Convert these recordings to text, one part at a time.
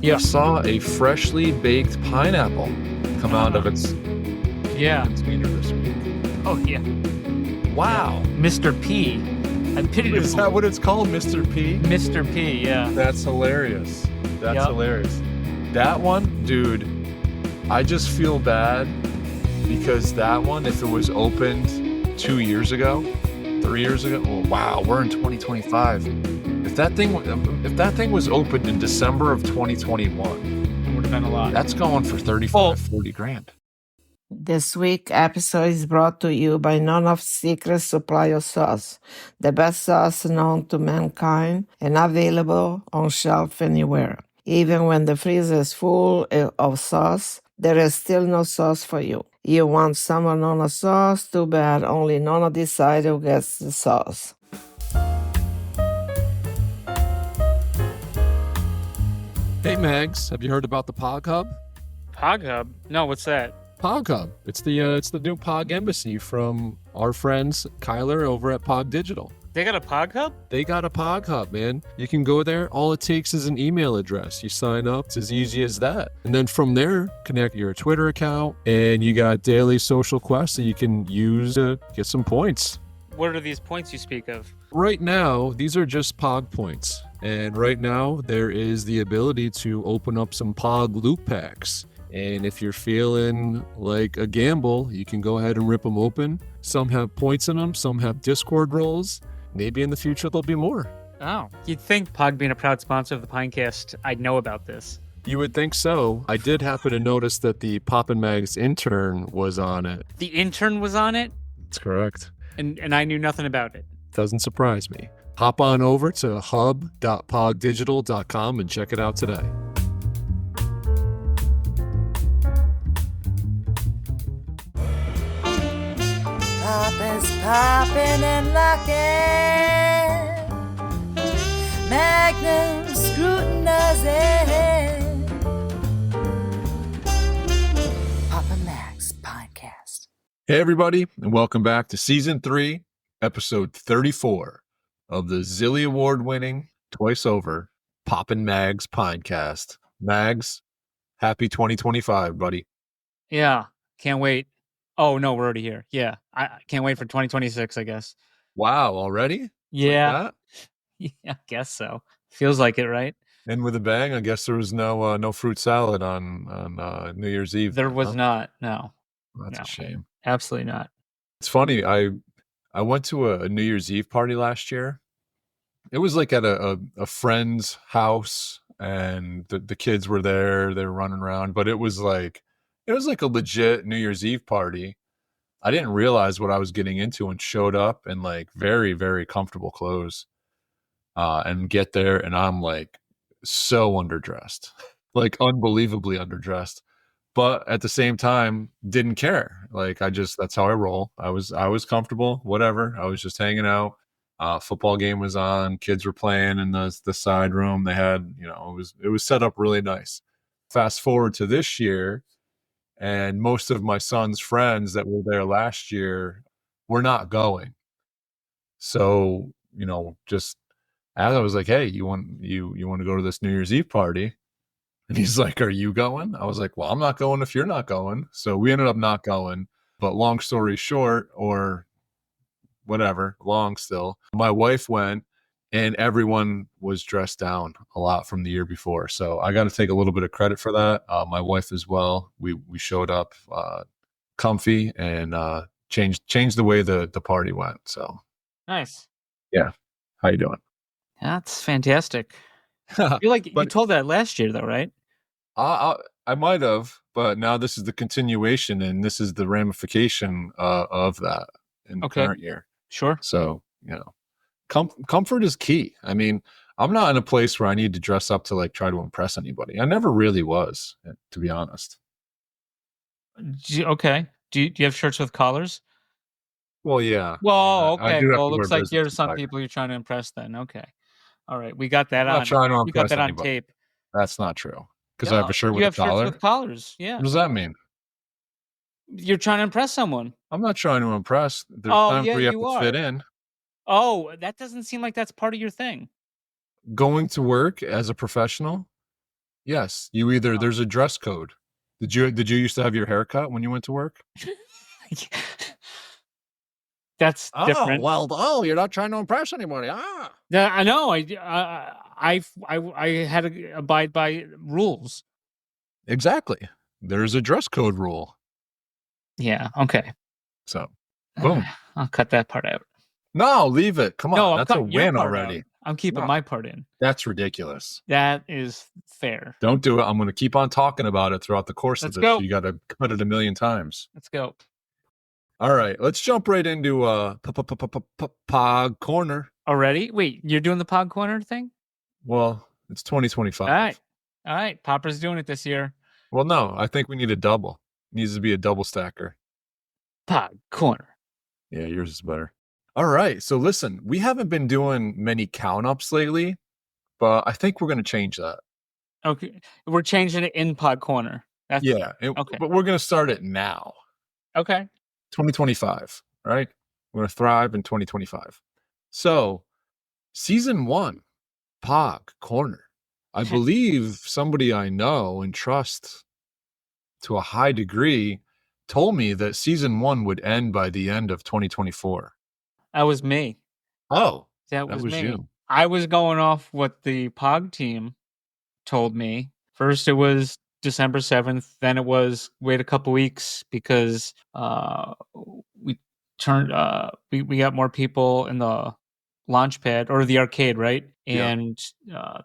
Yeah. we saw a freshly baked pineapple come out of its container this week. Oh, yeah. Wow. Mr. P. I pitied him. Is that what it's called, Mr. P? Mr. P, yeah. That's hilarious. That's Yep. hilarious. That one, dude, I just feel bad because that one, if it was opened 2 years ago, 3 years ago, oh, wow, we're in 2025. If that thing was opened in December of 2021, It would have been a lot. that's going for 35, 40 grand. This week episode is brought to you by none of Secret Supply of Sauce, the best sauce known to mankind and available on shelf anywhere. Even when the freezer is full of sauce, there is still no sauce for you. You want some of Nona sauce? Too bad, only Nona decides who gets the sauce. Hey, Mags, have you heard about the POG Hub? POG Hub? No, what's that? POG Hub. It's the new POG embassy from our friends Kyler over at POG Digital. They got a POG Hub? They got a POG Hub, man. You can go there. All it takes is an email address. You sign up. It's as easy as that. And then from there, connect your Twitter account, and you got daily social quests that you can use to get some points. What are these points you speak of? Right now, these are just POG points. And right now, there is the ability to open up some POG loot packs. And if you're feeling like a gamble, you can go ahead and rip them open. Some have points in them, some have Discord roles. Maybe in the future there'll be more. Oh, you'd think POG being a proud sponsor of the Pinecast, I'd know about this. You would think so. I did happen to notice that the Poppin' Mags intern was on it. The intern was on it? That's correct. And I knew nothing about it. Doesn't surprise me. Hop on over to hub.pogdigital.com and check it out today. Poppin's poppin' and lockin', Magnum scrutinizing. Poppin' Max Podcast. Hey, everybody, and welcome back to Season 3, Episode 34 of the Zilly Award-winning, twice over, Poppin' Mags Pinecast. Mags, happy 2025, buddy. Yeah, can't wait. Oh, no, we're already here. Yeah, I can't wait for 2026, I guess. Wow, already? Yeah, Like that? yeah, I guess so. Feels like it, right? And with a bang, I guess there was no fruit salad on New Year's Eve. There was huh? not, no. That's no. a shame. Absolutely not. It's funny. I went to a New Year's Eve party last year. It was like at a friend's house, and the kids were there. They were running around, but it was like a legit New Year's Eve party. I didn't realize what I was getting into and showed up in like very, very comfortable clothes, and get there, and I'm like so underdressed, like unbelievably underdressed. But at the same time, didn't care. Like that's how I roll. I was comfortable, whatever. I was just hanging out. Football game was on. Kids were playing in the side room. They had, it was set up really nice. Fast forward to this year, and most of my son's friends that were there last year were not going. So, just as I was like, hey, you want to go to this New Year's Eve party? And he's like, are you going? I was like, well, I'm not going if you're not going. So we ended up not going. But long story short, or whatever, long still, my wife went, and everyone was dressed down a lot from the year before. So I got to take a little bit of credit for that. My wife as well. We showed up comfy and changed the way the party went. So Nice. yeah. How you doing? That's fantastic. I feel like you told that last year, though, right? I might have, but now this is the continuation, and this is the ramification of that in the current year. Sure. So, comfort is key. I mean, I'm not in a place where I need to dress up to like try to impress anybody. I never really was, to be honest. Okay. Do you have shirts with collars? Well, yeah. Well, I okay. do have Well, to it looks wear like you're business some attire. people you're trying to impress then. Okay. All right. We got that I'm on. not trying to You got impress that on anybody. tape. That's not true. Because I have a shirt You with a have shirts collar. with collars. Yeah. What does that mean? You're trying to impress someone. I'm not trying to impress. There's Oh, times yeah, where you have you to are. fit in. Oh, that doesn't seem like that's part of your thing. Going to work as a professional, Yes, you either there's a dress code. Did you used to have your hair cut when you went to work? That's different. You're not trying to impress anybody. Ah. Yeah, I know. I had to abide by rules. Exactly. There's a dress code rule. Yeah. Okay. So, boom. I'll cut that part out. No, leave it. Come on. No, I'm That's a cutting your win part already. out. I'm keeping No. my part in. That's ridiculous. That is fair. Don't do it. I'm going to keep on talking about it throughout the course Let's of this. go. So you got to cut it a million times. Let's go. All right. Let's jump right into POG Corner. Already? Wait, you're doing the POG Corner thing? Well, it's 2025. All right. Popper's doing it this year. Well, no, I think we need a double. It needs to be a double stacker. POG Corner. Yeah, yours is better. All right. So listen, we haven't been doing many count ups lately, but I think we're going to change that. Okay. We're changing it in POG Corner. Okay. But we're going to start it now. Okay. 2025, right? We're going to thrive in 2025. So, season 1, POG Corner. I believe somebody I know and trust to a high degree told me that season 1 would end by the end of 2024. That was me. Oh, that was me. You. I was going off what the POG team told me. First, it was December 7th. Then it was wait a couple weeks because we got more people in the launch pad or the arcade, right? And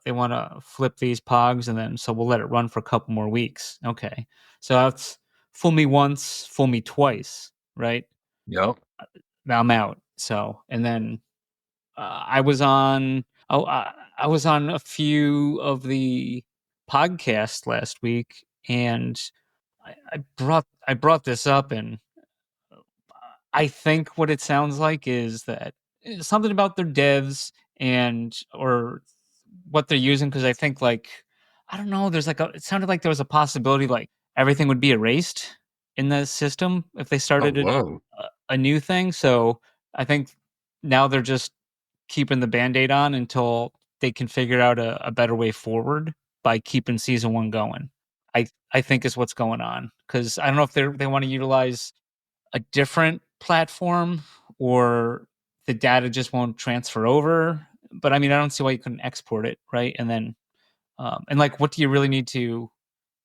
they want to flip these POGs, and then so we'll let it run for a couple more weeks. Okay, so that's fool me once, fool me twice, right? Yep. Now I'm out. So, and then I was on. I was on a few of the podcasts last week, and I brought this up, and I think what it sounds like is that something about their devs and or what they're using, because I think like I don't know. There's like it sounded like there was a possibility like everything would be erased in the system if they started a new thing. So I think now they're just keeping the Band-Aid on until they can figure out a better way forward by keeping season 1 going. I think is what's going on, because I don't know if they want to utilize a different platform or the data just won't transfer over. But I mean, I don't see why you couldn't export it, right? And then and like, what do you really need to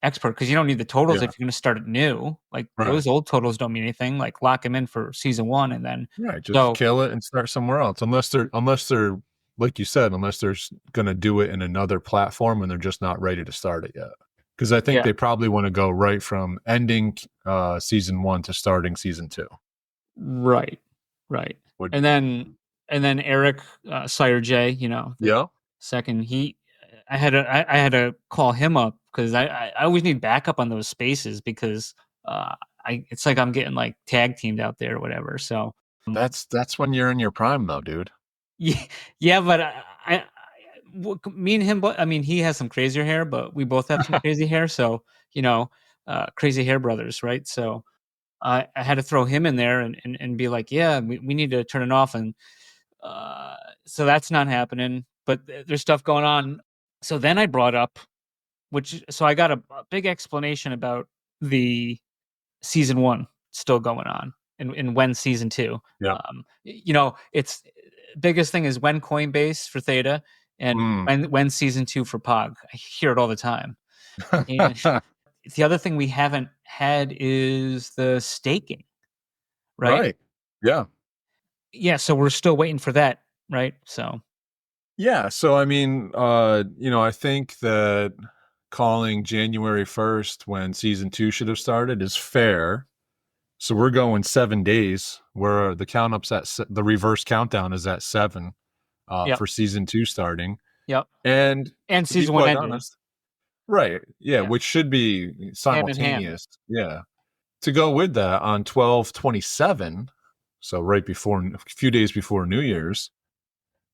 export? Because you don't need the totals if you're going to start it new. Like those old totals don't mean anything. Like lock them in for season 1 and then just kill it and start somewhere else. Unless they're like you said, unless they're going to do it in another platform and they're just not ready to start it yet. Because I think they probably want to go right from ending season 1 to starting season 2. Right. And then Eric Sire J, second I had to call him up because I always need backup on those spaces because it's like I'm getting like tag teamed out there or whatever. So that's when you're in your prime though, dude. Yeah, but me and him, I mean, he has some crazier hair, but we both have some crazy hair. So, crazy hair brothers, right? So I had to throw him in there and be like, yeah, we need to turn it off. And so that's not happening, but there's stuff going on. So then I brought up, so I got a big explanation about the season 1 still going on and when season 2. Yeah. It's biggest thing is when Coinbase for Theta and when season 2 for POG. I hear it all the time. And the other thing we haven't had is the staking, right? Yeah. So we're still waiting for that, right? So. Yeah. So, I mean, I think that calling January 1st when season 2 should have started is fair. So we're going 7 days where the count up's the reverse countdown is at 7 for season 2 starting. Yep. And season 1 ended. Honest, right. Yeah. Which should be simultaneous. Hand. Yeah. To go with that on 12/27, so right before a few days before New Year's,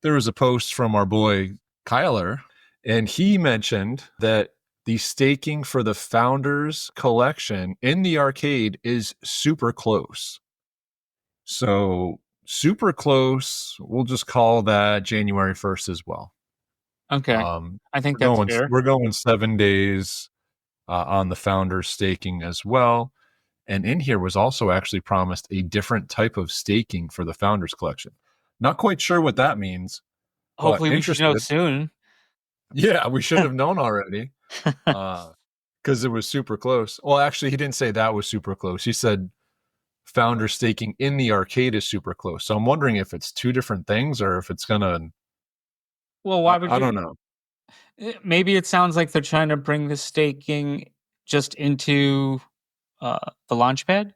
there was a post from our boy Kyler, and he mentioned that the staking for the Founders Collection in the arcade is super close. So super close, we'll just call that January 1st as well. Okay. I think We're that's going fair. we're going 7 days on the founders staking as well. And in here was also actually promised a different type of staking for the founders collection. Not quite sure what that means, but Hopefully we should know interested. soon. Yeah, we should have known already. Because it was super close. Well, actually, he didn't say that was super close. He said founder staking in the arcade is super close. So I'm wondering if it's two different things or if it's gonna. Well, why would I don't you? know. Maybe it sounds like they're trying to bring the staking just into the Launchpad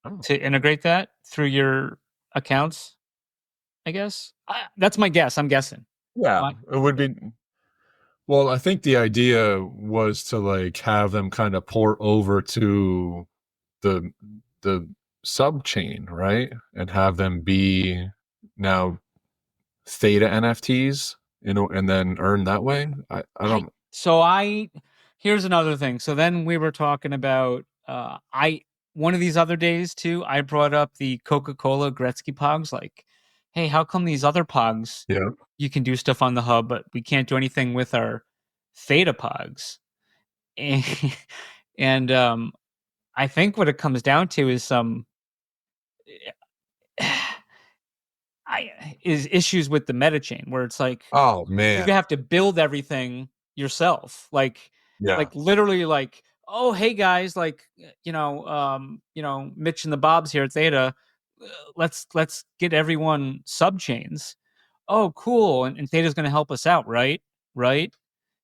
Oh. to integrate that through your accounts. I guess that's my guess. I'm guessing. Yeah, My- it would be. Well, I think the idea was to like have them kind of port over to the the sub chain, right? And have them be now theta NFTs, and then earn that way. I I don't. so I Here's another thing. So then we were talking about I one of these other days too. I brought up the Coca-Cola Gretzky Pogs. Like, hey, how come these other Pogs Yeah. you can do stuff on the hub, but we can't do anything with our Theta Pogs? And, and I think what it comes down to is some is issues with the meta chain where it's like Oh you man. have to build everything yourself. Yeah. Literally like, oh hey guys, like Mitch and the Bobs here at Theta, let's get everyone sub chains. Oh cool, and Theta's gonna help us out, right? Right?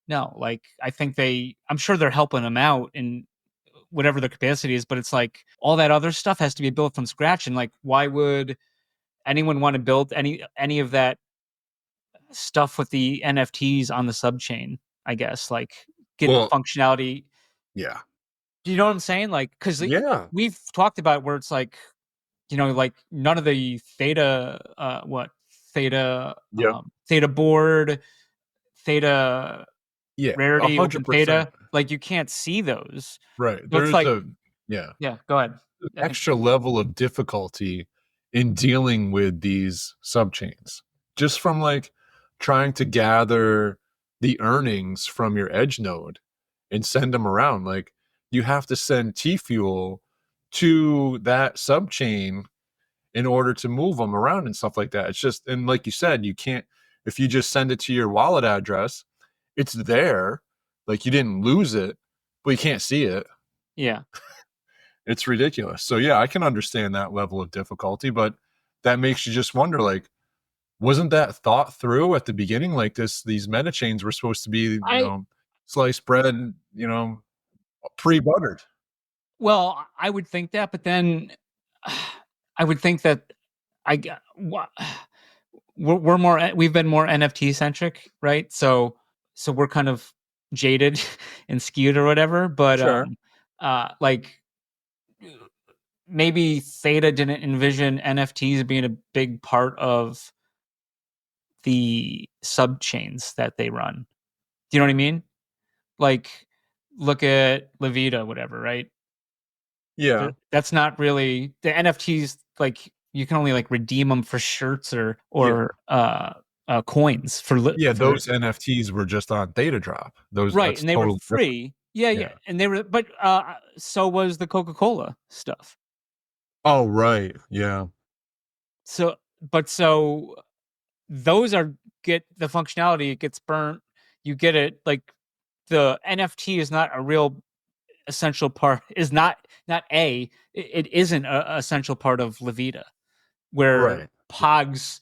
No, like I'm sure they're helping them out in whatever their capacity is, but it's like all that other stuff has to be built from scratch. And like, why would anyone want to build any of that stuff with the NFTs on the subchain? I guess like get the Well, functionality. yeah. Do you know what I'm saying? Like, because Yeah. we've talked about where it's like, like none of the theta, theta, Yep. theta board, theta Yeah. rarity, open 100%. theta, like you can't see those. Right. So it's There's like, a yeah, yeah, go ahead. I think extra level of difficulty in dealing with these subchains. Just from like trying to gather the earnings from your edge node and send them around. Like you have to send T fuel to that subchain in order to move them around and stuff like that. It's just, and like you said, you can't, if you just send it to your wallet address, it's there. Like you didn't lose it, but you can't see it. yeah. It's ridiculous. So yeah, I can understand that level of difficulty, but that makes you just wonder, like, wasn't that thought through at the beginning? Like these meta chains were supposed to be, I sliced bread, pre-buttered. Well, I would think that, but then I would think that I g- wha- we're more we've been more NFT centric, right? So we're kind of jaded and skewed or whatever. But Sure. like maybe Theta didn't envision NFTs being a big part of the sub chains that they run. Do you know what I mean? Like look at Levita, whatever, right? Yeah. That's not really the NFTs. Like you can only like redeem them for shirts or Yeah. coins for Yeah. for Those NFTs were just on Theta Drop. right, That's and they were totally different. free. Yeah, yeah, Yeah. and they were, but so was the Coca-Cola stuff. Oh, right. Yeah. So, but so those are get the functionality. It gets burnt. You get it like the NFT is not a real essential part. Is not it isn't a essential part of Levita where Right. Pogs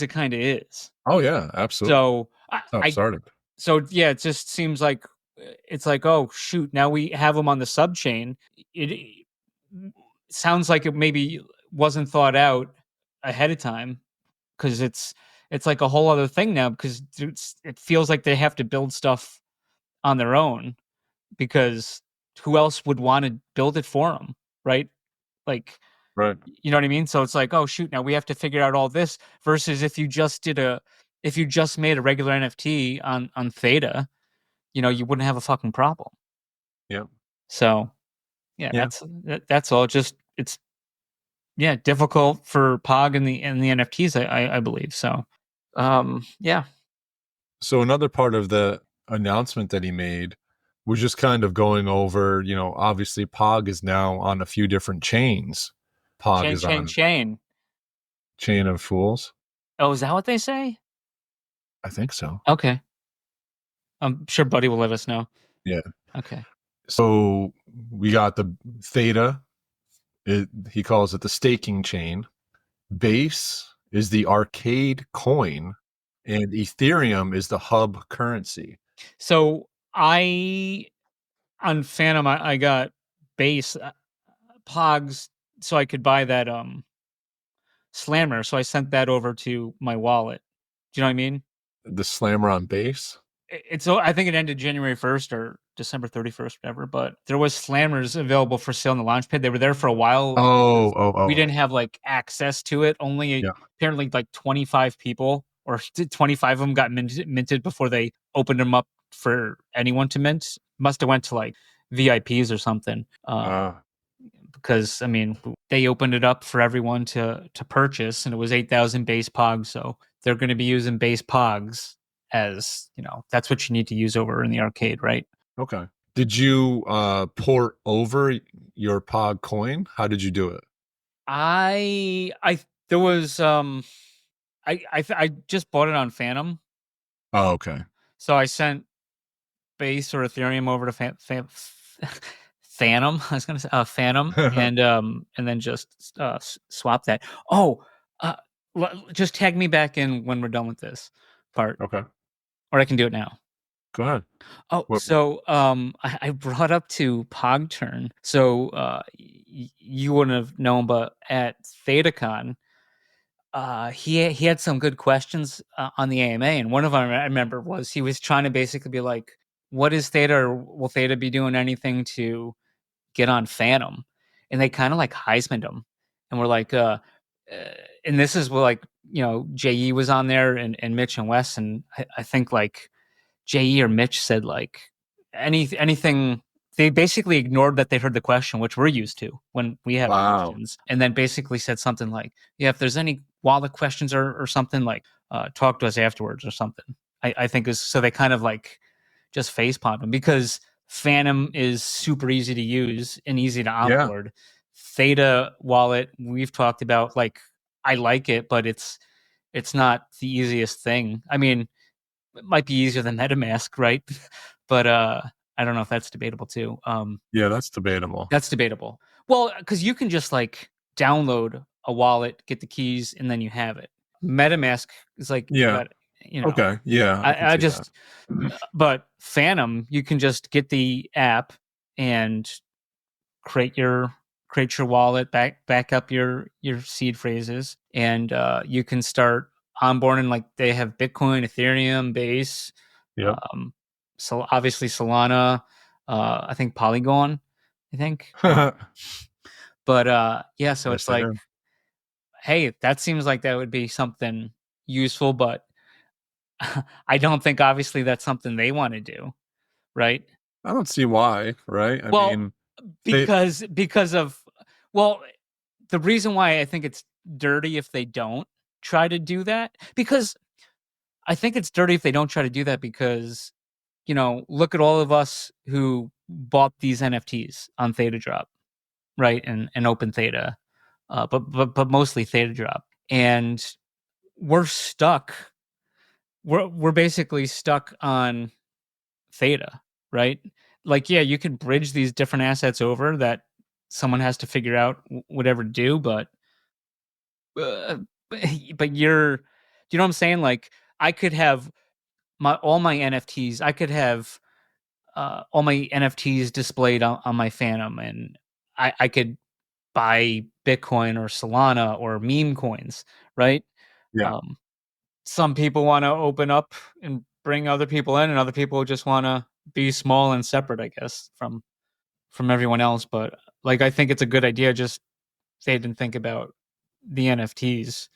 it kind of is. Oh, yeah. Absolutely. So That's how it started. so yeah, it just seems like it's like, oh shoot, now we have them on the sub chain. It sounds like it maybe wasn't thought out ahead of time because it's like a whole other thing now because it feels like they have to build stuff on their own because who else would want to build it for them, right? Like Right. you know what I mean? So it's like, oh shoot, now we have to figure out all this versus if you just made a regular NFT on Theta, you wouldn't have a fucking problem. Yeah. So yeah, Yeah. that's all. Just it's yeah, difficult for Pog and the NFTs, I believe. So yeah. So another part of the announcement that he made was just kind of going over, obviously POG is now on a few different chains. POG is on Chain. Chain of Fools. Oh, is that what they say? I think so. Okay. I'm sure Buddy will let us know. Yeah. Okay. So we got the Theta. He calls it the staking chain. Base is the arcade coin, and Ethereum is the hub currency. So on Phantom, I got base Pogs so I could buy that slammer. So I sent that over to my wallet. Do you know what I mean? The slammer on base. It's I think it ended January 1st or December 31st, whatever. But there was slammers available for sale in the launch pad. They were there for a while. We didn't have like access to it. Only apparently like 25 people or 25 of them got minted before they opened them up for anyone to mint. Must have went to like VIPs or something. Because I mean, they opened it up for everyone to purchase, and it was 8,000 base pogs. So they're going to be using base pogs as that's what you need to use over in the arcade, right? Okay. Did you port over your pog coin? How did you do it? There was I just bought it on Phantom. Oh, okay. So I sent base or Ethereum over to Phantom. I was gonna say Phantom, and then just swap that. Oh, just tag me back in when we're done with this part. Okay. Or I can do it now. Go ahead. Oh, so I brought up to PogTurn. So you wouldn't have known, but at ThetaCon, he had some good questions on the AMA, and one of them I remember was he was trying to basically be like, "What is Theta? Or will Theta be doing anything to get on Phantom?" And they kind of like Heismaned him, and we're like, and this is where like JE was on there and Mitch and Wes, and I think like JE or Mitch said like anything. They basically ignored that they heard the question, which we're used to when we have questions, and then basically said something like, "Yeah, if there's any wallet questions or something, like talk to us afterwards or something." I think is so they kind of like just facepalmed them because Phantom is super easy to use and easy to onboard. Theta wallet we've talked about, like I like it, but it's not the easiest thing. I mean, it might be easier than MetaMask, right? But I don't know if that's debatable too. Yeah, that's debatable. That's debatable. Well, because you can just like download a wallet, get the keys, and then you have it. MetaMask is like, okay, yeah. I just, but Phantom, you can just get the app and create your wallet, back up your seed phrases, and you can start onboarding. Like they have Bitcoin, Ethereum, Base, so obviously Solana, I think Polygon, I think. But yeah, so it's like, hey, that seems like that would be something useful, but I don't think obviously that's something they want to do, right? I don't see why, right? I mean, because of the reason why I think it's dirty if they don't try to do that, because I think it's dirty if they don't try to do that because look at all of us who bought these NFTs on Theta Drop, right? And Open Theta, but mostly Theta Drop, and we're stuck. We're basically stuck on Theta, right? Like, yeah, you can bridge these different assets over that someone has to figure out whatever to do, but you're, you know what I'm saying? Like, I could have all my NFTs. I could have all my NFTs displayed on my Phantom, and I could buy Bitcoin or Solana or meme coins, right? Yeah. Some people want to open up and bring other people in, and other people just want to be small and separate, I guess, from everyone else. But like, I think it's a good idea. Just they didn't think about the NFTs.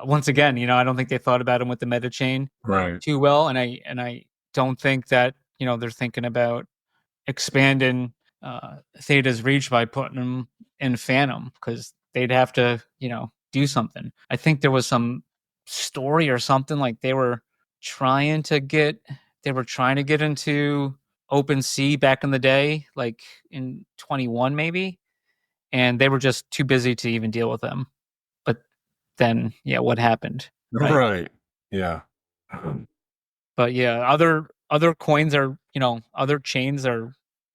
Once again, I don't think they thought about them with the meta chain too well, and I don't think that they're thinking about expanding Theta's reach by putting them in Phantom, because they'd have to do something. I think there was some story or something like they were trying to get into OpenSea back in the day, like in 21 maybe, and they were just too busy to even deal with them. But then, yeah, what happened? Right. Yeah. But yeah, other coins are, other chains are,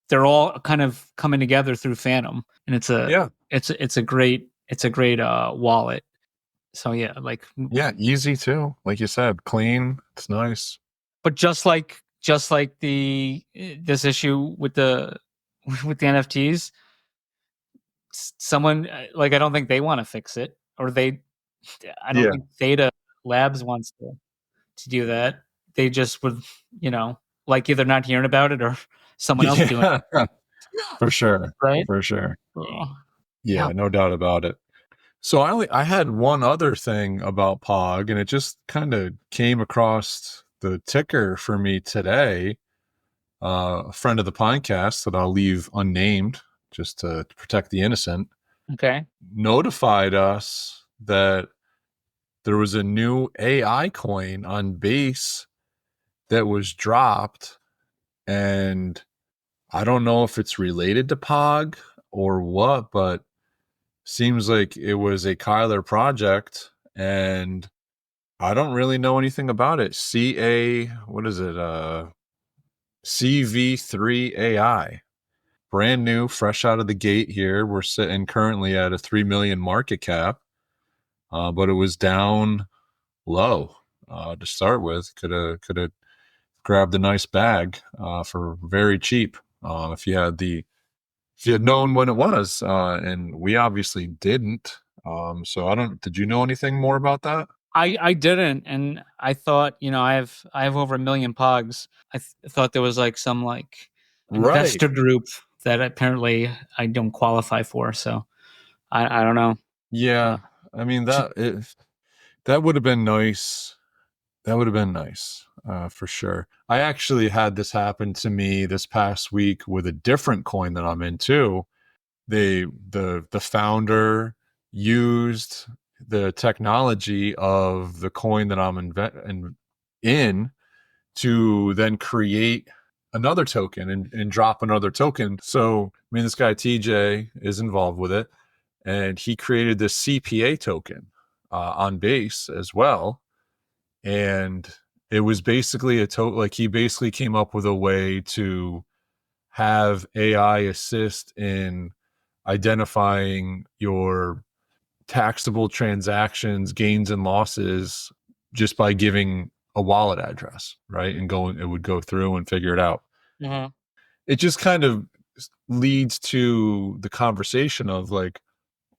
they're all kind of coming together through Phantom, and it's a great wallet. So yeah, like Yeah, easy too. Like you said, clean. It's nice. but just like the this issue with the with the NFTs, someone like I don't think they want to fix it, or I don't Yeah. think Theta Labs wants to do that. They just would, like either not hearing about it or someone else doing it, Yeah. For sure. right? For sure. Oh, Yeah, yeah. no doubt about it. So I had one other thing about POG, and it just kind of came across the ticker for me today. A friend of the podcast that I'll leave unnamed just to protect the innocent Okay. notified us that there was a new AI coin on Base that was dropped, and I don't know if it's related to POG or what, but seems like it was a Kyler project, and I don't really know anything about it. What is it? CV3 AI. Brand new, fresh out of the gate here. We're sitting currently at a 3 million market cap, but it was down low to start with. Could have grabbed a nice bag for very cheap if you had known when it was, and we obviously didn't. So I don't. Did you know anything more about that? I didn't, and I thought, I have over 1 million pogs. I thought there was like some like Right. investor group that apparently I don't qualify for. So I don't know. Yeah. I mean that would have been nice. That would have been nice, for sure. I actually had this happen to me this past week with a different coin that I'm into. The founder used the technology of the coin that I'm in to then create another token and drop another token. So, I mean, this guy TJ is involved with it, and he created this CPA token on Base as well. And it was basically like he basically came up with a way to have AI assist in identifying your taxable transactions, gains and losses, just by giving a wallet address, right? And it would go through and figure it out. Mhm. It just kind of leads to the conversation of like,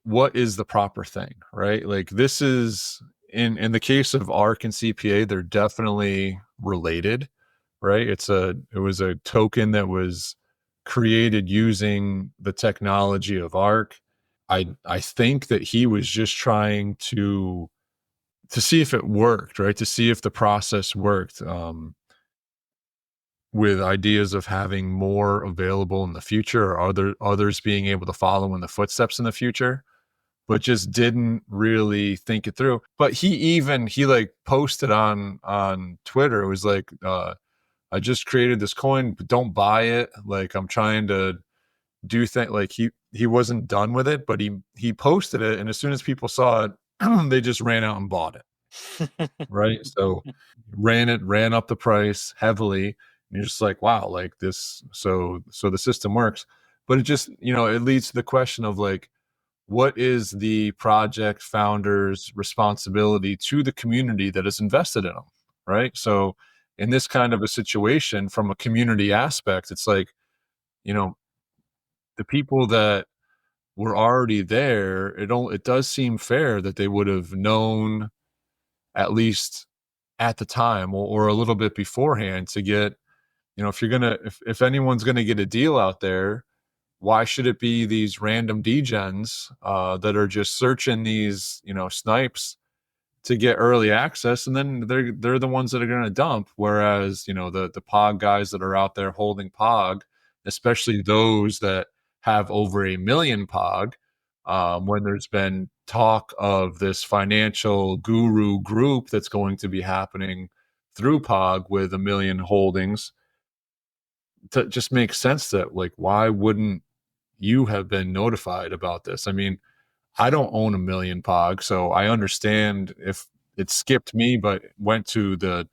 what is the proper thing, right? Like this is in the case of ARC and CPA, they're definitely related, right? It was a token that was created using the technology of ARC. I think that he was just trying to see if it worked, right? To see if the process worked, with ideas of having more available in the future, or others being able to follow in the footsteps in the future, but just didn't really think it through. But he like posted on Twitter. It was like, I just created this coin, but don't buy it. Like I'm trying to do things. Like he wasn't done with it, but he posted it, and as soon as people saw it, they just ran out and bought it. Right. So ran up the price heavily. And you're just like, wow, like this. So the system works, but it just, it leads to the question of like, what is the project founder's responsibility to the community that is invested in them? Right. So in this kind of a situation, from a community aspect, it's like, the people that were already there, it does seem fair that they would have known, at least at the time, or a little bit beforehand, to get, if anyone's gonna get a deal out there, why should it be these random degens that are just searching these, snipes to get early access, and then they're the ones that are going to dump, whereas, the POG guys that are out there holding POG, especially those that have over 1 million POG, when there's been talk of this financial guru group that's going to be happening through POG with 1 million holdings, that just makes sense that, like, why wouldn't you have been notified about this? I mean, I don't own 1 million POG, so I understand if it skipped me, but went to the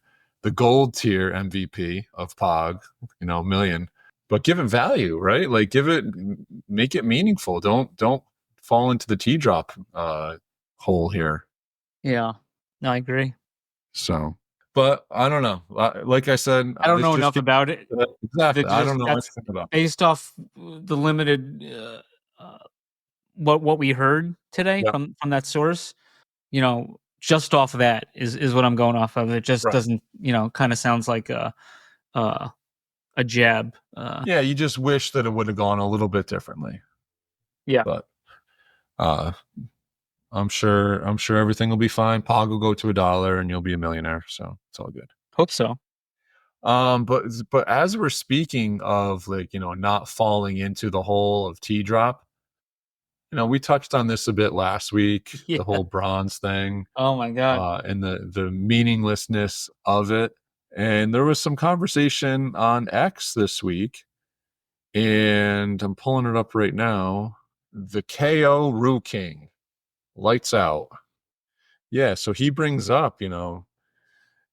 gold tier MVP of POG, 1 million. But give it value, right? Like, make it meaningful. Don't fall into the T drop hole here. Yeah, no, I agree. So, but I don't know. Like I said, I don't this know just enough about it. exactly. I don't know That's anything about it. based off the limited what we heard today Yeah. from that source. Just off of that is what I'm going off of. It just Right. doesn't, kind of sounds like a jab. Yeah, you just wish that it would have gone a little bit differently. Yeah. But I'm sure everything will be fine. POG will go to $1 and you'll be a millionaire. So it's all good. Hope so. But as we're speaking of, like, not falling into the hole of T drop, we touched on this a bit last week, Yeah. the whole bronze thing, Oh my God. and the meaninglessness of it. And there was some conversation on X this week, and I'm pulling it up right now. The KO Rue King, lights out. Yeah, so he brings up,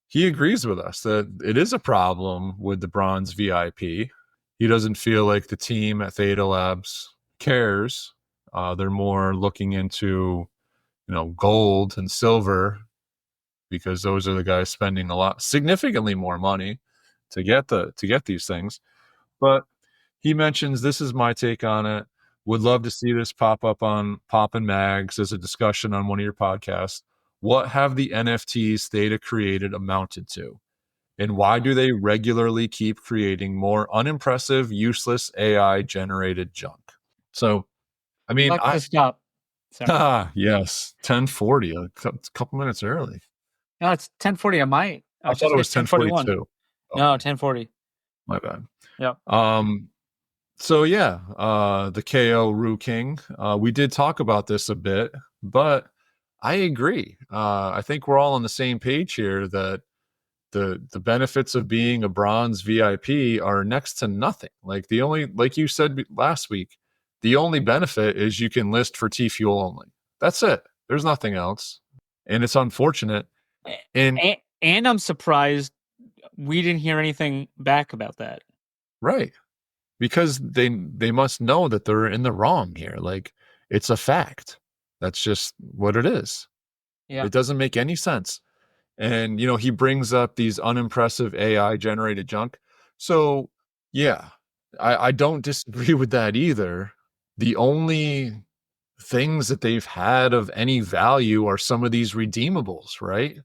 he agrees with us that it is a problem with the bronze VIP. He doesn't feel like the team at Theta Labs cares. They're more looking into, gold and silver, because those are the guys spending significantly more money to get these things. But he mentions, this is my take on it. Would love to see this pop up on Poppin' Mags as a discussion on one of your podcasts. What have the NFTs Theta created amounted to? And why do they regularly keep creating more unimpressive, useless AI generated junk? So, I mean, Luck to stop. Sorry. yes, 10:40, a couple minutes early. No, it's 10:40 on my. I thought it was 10:42. No, 10:40. My bad. Yep. So yeah, the KO Rue King. We did talk about this a bit, but I agree. I think we're all on the same page here that the benefits of being a bronze VIP are next to nothing. Like, like you said last week, the only benefit is you can list for T Fuel only. That's it. There's nothing else. And it's unfortunate. And I'm surprised we didn't hear anything back about that. Right. Because they must know that they're in the wrong here. Like, it's a fact. That's just what it is. Yeah. It doesn't make any sense. And, he brings up these unimpressive AI generated junk. So, yeah, I don't disagree with that either. The only things that they've had of any value are some of these redeemables, right?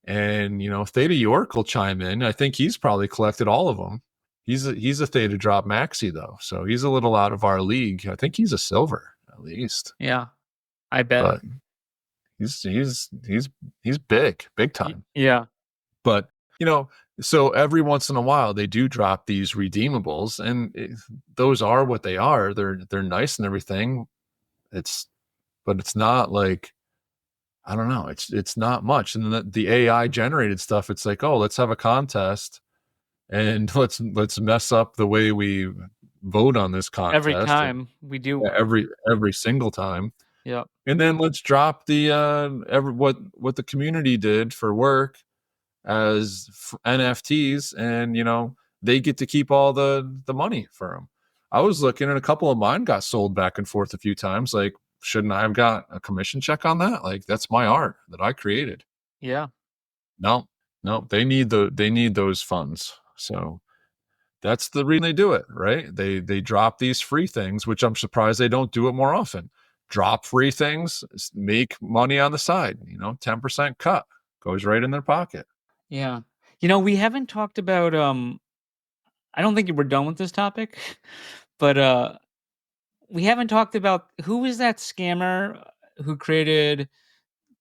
And, Theta York will chime in. I think he's probably collected all of them. He's a Theta drop maxi though, so he's a little out of our league. I think he's a silver at least. Yeah, I bet. But he's big time. Yeah. But so every once in a while they do drop these redeemables, and those are what they are. They're nice and everything. But it's not like, I don't know. It's not much. And the AI generated stuff, it's like, oh, let's have a contest and let's mess up the way we vote on this contest. Every time we do. Yeah, every single time. Yeah. And then let's drop the what the community did for work as NFTs, and they get to keep all the money for them. I was looking, and a couple of mine got sold back and forth a few times. Like, shouldn't I have got a commission check on that? Like, that's my art that I created. Yeah. No, they need those funds. So that's the reason they do it, right? They drop these free things, which I'm surprised they don't do it more often. Drop free things, make money on the side. 10% cut goes right in their pocket. Yeah. We haven't talked about I don't think we're done with this topic, but we haven't talked about who is that scammer who created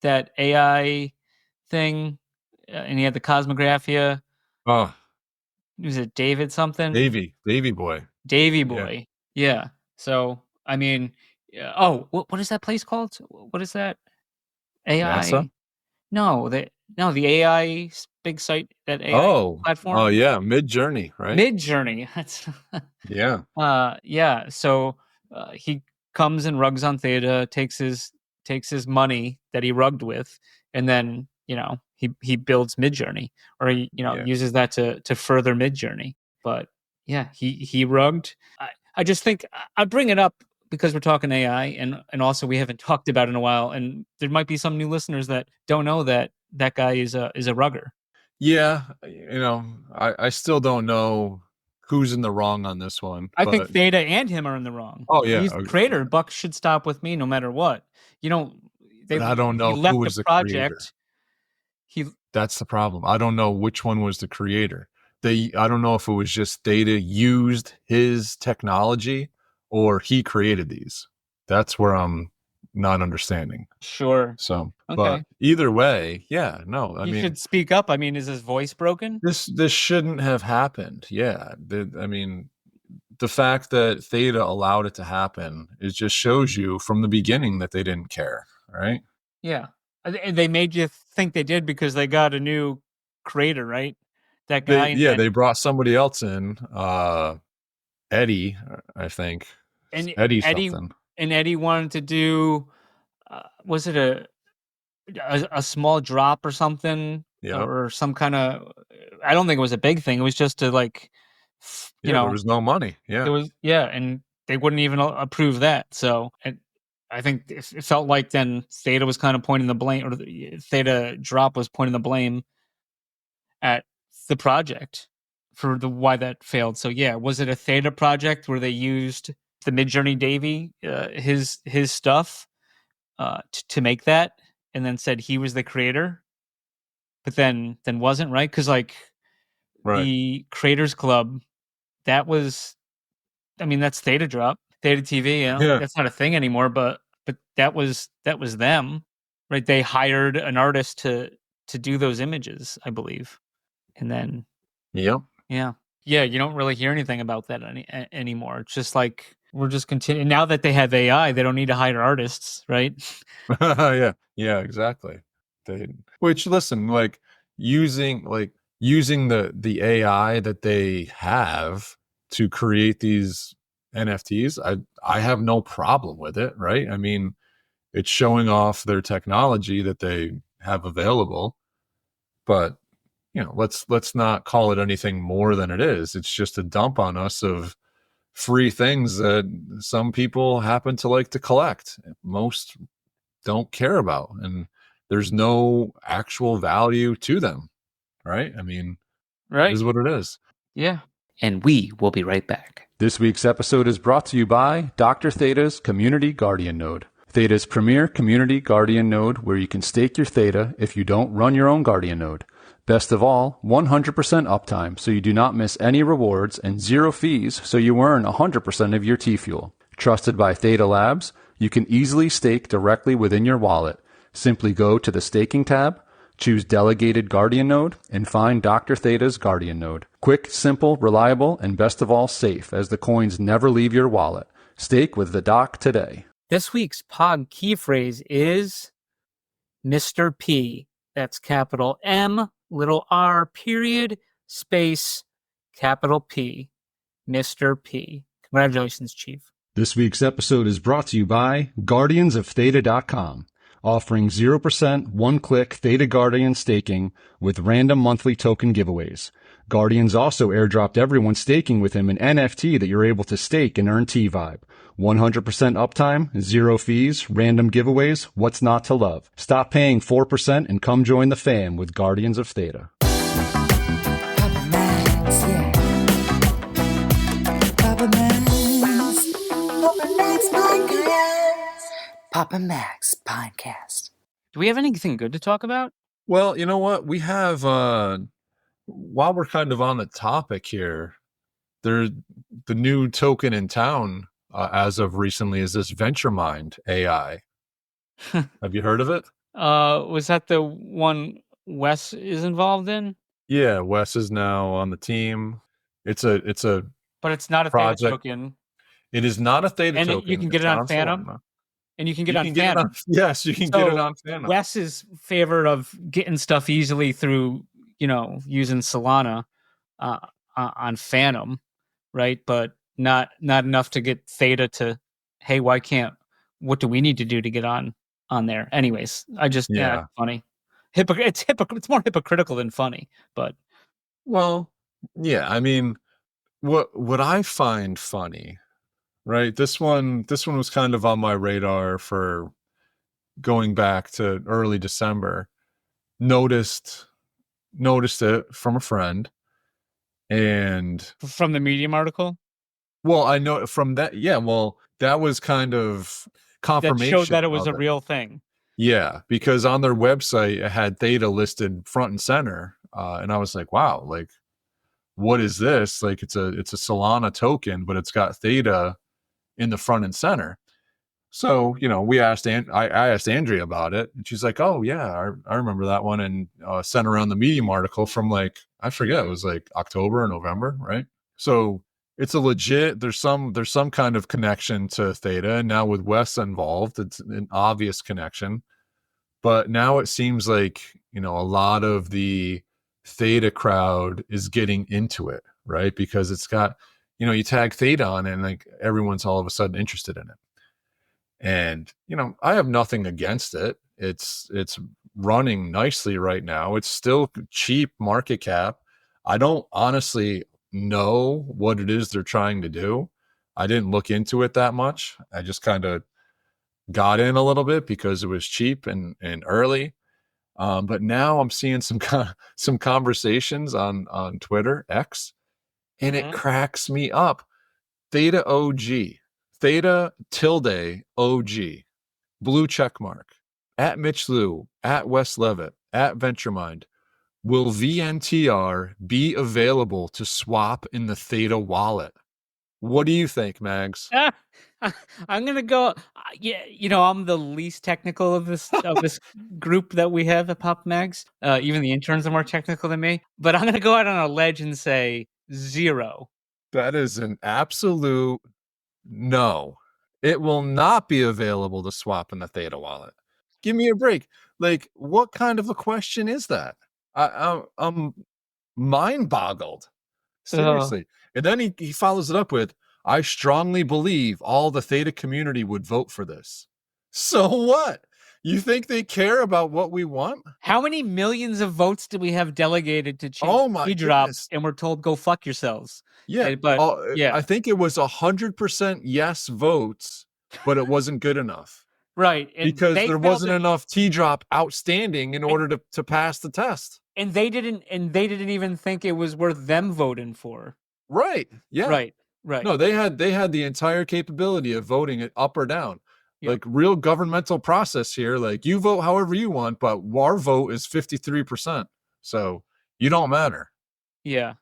that AI thing, and he had the Cosmographia. Oh, Was it David something? Davy boy. Davy boy. Yeah. So, I mean, what is that place called? What is that? AI? NASA? No, No, the AI big site, that AI Oh platform, yeah, Mid Journey, right? Midjourney. That's Yeah. yeah. So he comes and rugs on Theta, takes his money that he rugged with, and then he builds Midjourney, or he Yeah. uses that to further Midjourney. But yeah, he rugged. I just think I bring it up because we're talking AI, and also we haven't talked about it in a while, and there might be some new listeners that don't know that that guy is a rugger. Yeah, I still don't know who's in the wrong on this one, I think but Theta and him are in the wrong. oh yeah, He's the creator. Buck should stop with me no matter what. You know, but I don't he know who left the was the creator. project. He That's the problem. I don't know which one was the creator. I don't know if it was just Theta used his technology or he created these. That's where I'm not understanding. Sure. So, but Okay. either way, yeah, no, I He mean, should speak up. I mean, is his voice broken? this shouldn't have happened. Yeah, I mean, the fact that Theta allowed it to happen, it just shows you from the beginning that they didn't care, right? Yeah. And they made you think they did because they got a new creator, right? That guy, They brought somebody else in, Eddie, I think. and Eddie Eddie something. and Eddie wanted to do. Was it a small drop or something, Yep. or some kind of? I don't think it was a big thing. It was just to like, Yeah, there was no money. Yeah. there was, yeah, and they wouldn't even approve that. So, and I think it felt like then Theta was kind of pointing the blame, or the Theta drop was pointing the blame at the project for the why that failed. So yeah, was it a Theta project where they used the Midjourney Davy, his stuff, to make that, and then said he was the creator, but then wasn't, right? Because like Right. the Creators Club, that was, I mean, that's Theta Drop, Theta TV. Yeah. That's not a thing anymore, but that was them, right? They hired an artist to do those images, I believe, and then Yep. yeah, yeah, you don't really hear anything about that anymore. It's just like we're just continuing now that they have AI, they don't need to hire artists, right? Yeah. Yeah, exactly. Which listen, using the AI that they have to create these NFTs, I have no problem with it, right? I mean, it's showing off their technology that they have available, but let's not call it anything more than it is. It's just a dump on us of free things that some people happen to like to collect. Most don't care about, and there's no actual value to them, right? I mean, it Right. is what it is. Yeah. And we will be right back. This week's episode is brought to you by Dr. Theta's Community Guardian Node. Theta's premier community guardian node where you can stake your Theta if you don't run your own guardian node. Best of all, 100% uptime so you do not miss any rewards and 0 fees so you earn 100% of your T-Fuel. Trusted by Theta Labs, you can easily stake directly within your wallet. Simply go to the staking tab, choose Delegated Guardian Node, and find Dr. Theta's Guardian Node. Quick, simple, reliable, and best of all safe as the coins never leave your wallet. Stake with the Doc today. This week's POG key phrase is Mr. P. That's capital M, little r, period, space, capital P. Mr. P. Congratulations, Chief. This week's episode is brought to you by GuardiansOfTheta.com, offering 0% one-click Theta Guardian staking with random monthly token giveaways. Guardians also airdropped everyone staking with him an NFT that you're able to stake and earn T-Vibe. 100% uptime, 0 fees, random giveaways, what's not to love? Stop paying 4% and come join the fam with Guardians of Theta. Papa Max, yeah. Papa Max. Papa Max Podcast. Papa Max Podcast. Do we have anything good to talk about? Well, you know what? We have while we're kind of on the topic here, the new token in town as of recently is this VentureMind AI. Have you heard of it? Was that the one Wes is involved in? Yeah, Wes is now on the team. It's a But it's not a Theta project. token. It is not a Theta And token. you can get It's it not on Phantom? Solana. and you can get You on can get it Phantom. on. Yes, you can get it on Phantom. Wes's favor of getting stuff easily through, using Solana on Phantom, right? But not enough to get Theta to, hey, what do we need to do to get on there? Anyways, it's funny. It's more hypocritical than funny, but Well, yeah, I mean, what I find funny, right? This one was kind of on my radar for going back to early December. Noticed it from a friend, and from the Medium article well, I know from that. Yeah, well, that was kind of that confirmation showed that it was of a real thing. Yeah, because on their website it had Theta listed front and center, and I was like, wow, like, what is this? Like, it's a Solana token, but it's got Theta in the front and center. So, we asked I asked Andrea about it, and she's like, oh yeah, I remember that one, and sent around the Medium article from, like, I forget, it was like October or November, right? So it's a legit, there's some kind of connection to Theta, and now with Wes involved, it's an obvious connection. But now it seems like, a lot of the Theta crowd is getting into it, right? Because it's got, you tag Theta on it, and like everyone's all of a sudden interested in it. And, I have nothing against it. It's running nicely right now. It's still cheap market cap. I don't honestly know what it is they're trying to do. I didn't look into it that much. I just kind of got in a little bit because it was cheap and early. But now I'm seeing some conversations on Twitter X, and it cracks me up. Theta OG, Theta tilde OG, blue check mark, at Mitch Liu, at Wes Levitt, at VentureMind. Will VNTR be available to swap in the Theta wallet? What do you think, Mags? I'm gonna go. Yeah, I'm the least technical of this group that we have at Pop Mags. Even the interns are more technical than me. But I'm gonna go out on a ledge and say 0. That is an absolute no. It will not be available to swap in the Theta wallet. Give me a break. Like, what kind of a question is that? I'm mind boggled. Seriously. And then he follows it up with, I strongly believe all the Theta community would vote for this. So what? You think they care about what we want? How many millions of votes do we have delegated to change T-drop, and we're told go fuck yourselves? Yeah, but I think it was 100% yes votes, but it wasn't good enough. Right, and because there wasn't enough T-drop outstanding in order to pass the test. And they didn't even think it was worth them voting for. Right. Yeah. Right. No, they had the entire capability of voting it up or down. Yep. Like, real governmental process here. Like, you vote however you want, but our vote is 53%. So you don't matter. Yeah.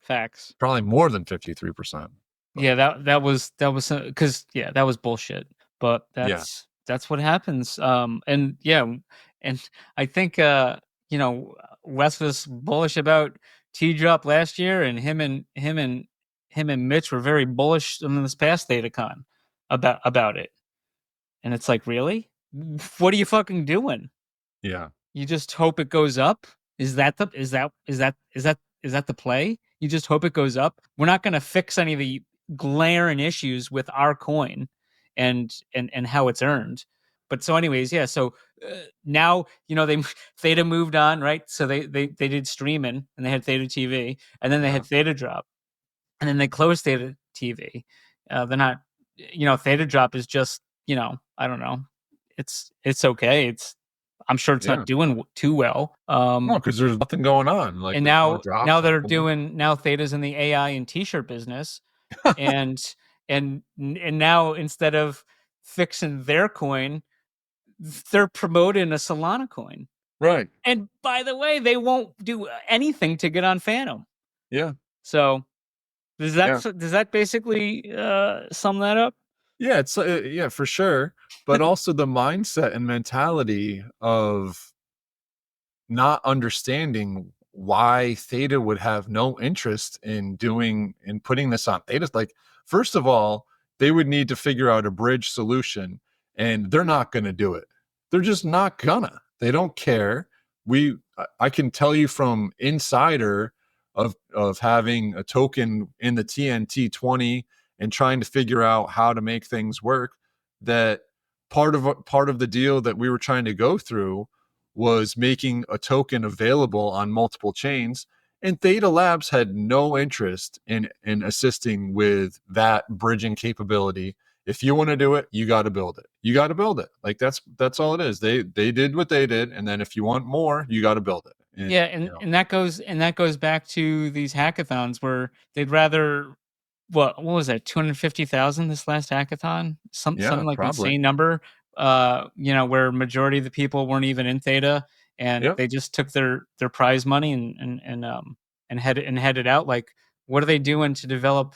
Facts. Probably more than 53%. Yeah, that was because that was bullshit. But that's what happens. And I think Wes was bullish about T-drop last year, and him and Mitch were very bullish in this past ThetaCon about it. And it's like, really? What are you fucking doing? Yeah. You just hope it goes up? Is that the play? You just hope it goes up? We're not going to fix any of the glaring issues with our coin and how it's earned. But so anyways, yeah. So now, Theta moved on, right? So they did streaming, and they had Theta TV, and then they had Theta Drop, and then they closed Theta TV. They're not, Theta Drop is just, I don't know. It's okay. I'm sure it's not doing too well. No, because there's nothing going on. Like, and now Theta's in the AI and T-shirt business, and now instead of fixing their coin, they're promoting a Solana coin. Right. And by the way, they won't do anything to get on Phantom. Yeah. So does that basically sum that up? Yeah, it's for sure. But also the mindset and mentality of not understanding why Theta would have no interest in putting this on Theta. Like, first of all, they would need to figure out a bridge solution and they're not going to do it. They're just not gonna. They don't care. I can tell you from insider of having a token in the TNT 20 and trying to figure out how to make things work, that part of the deal that we were trying to go through was making a token available on multiple chains, and Theta Labs had no interest in assisting with that bridging capability. If you want to do it, you got to build it. You got to build it. Like that's all it is. They did what they did, and then if you want more, you got to build it. And, yeah, and that goes back to these hackathons where they'd rather what was that, 250,000 this last hackathon, something like probably. insane number. Where majority of the people weren't even in Theta, and they just took their prize money and headed out. Like, what are they doing to develop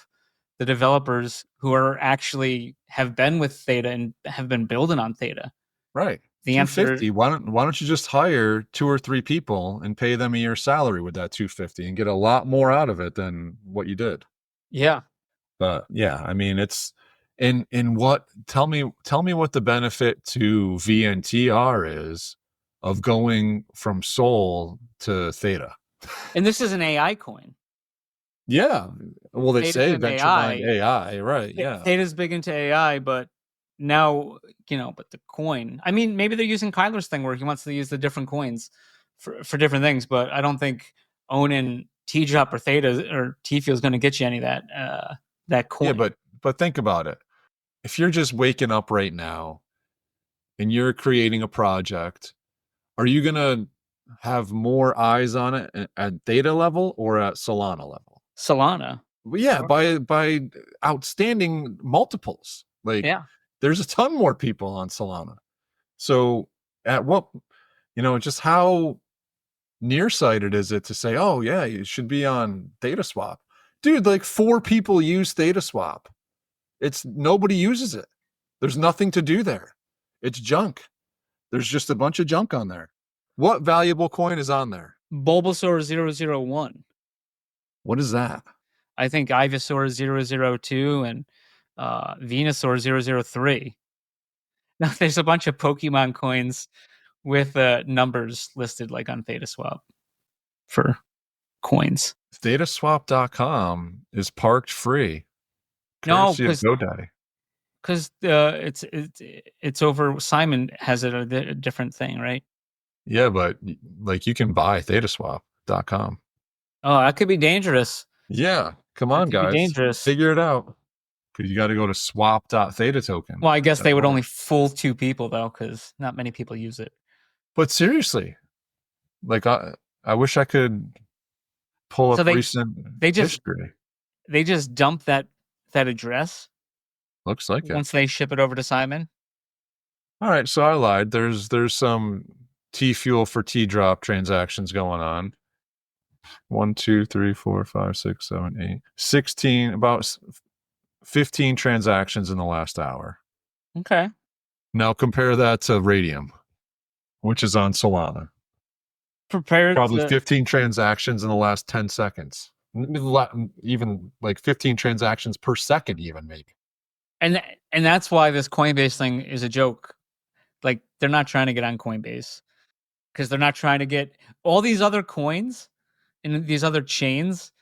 the developers who are actually have been with Theta and have been building on Theta? Right. The answer, why don't you just hire 2 or 3 people and pay them a year's salary with that 250 and get a lot more out of it than what you did? Yeah. But yeah, I mean, it's in what, tell me what the benefit to VNTR is of going from Sol to Theta. And this is an AI coin. Yeah. Well, they Theta's say an venture AI. behind AI, right? Yeah. Theta's big into AI, but now, but the coin, I mean, maybe they're using Kyler's thing where he wants to use the different coins for different things, but I don't think owning T-Drop or Theta or T-Fuel is going to get you any of that coin. Yeah, but think about it. If you're just waking up right now and you're creating a project, are you going to have more eyes on it at Theta level or at Solana level? Solana. Well, yeah, by outstanding multiples. Like, there's a ton more people on Solana. So at what, just how nearsighted is it to say, oh yeah, you should be on ThetaSwap? Dude, like 4 people use ThetaSwap. Nobody uses it. There's nothing to do there. It's junk. There's just a bunch of junk on there. What valuable coin is on there? Bulbasaur 001. What is that? I think Ivysaur 002 and Venusaur 003. Now there's a bunch of Pokemon coins with numbers listed like on ThetaSwap for coins. ThetaSwap.com is parked free. No, because GoDaddy. Because it's over. Simon has a different thing, right? Yeah, but like you can buy ThetaSwap.com. Oh, that could be dangerous. Yeah, come on, guys, dangerous. Figure it out. Because you got to go to swap.theta token. Well, I guess they would only fool 2 people though, because not many people use it. But seriously, like I wish I could pull up recent history. They just dump that address. Looks like it. Once they ship it over to Simon. All right, so I lied. There's some T-Fuel for T-Drop transactions going on. 1, 2, 3, 4, 5, 6, 7, 8, 16, about 15 transactions in the last hour. Okay. Now compare that to Radium, which is on Solana. Probably 15 transactions in the last 10 seconds. Even like 15 transactions per second, even maybe. And that's why this Coinbase thing is a joke. Like, they're not trying to get on Coinbase because they're not trying to get all these other coins and these other chains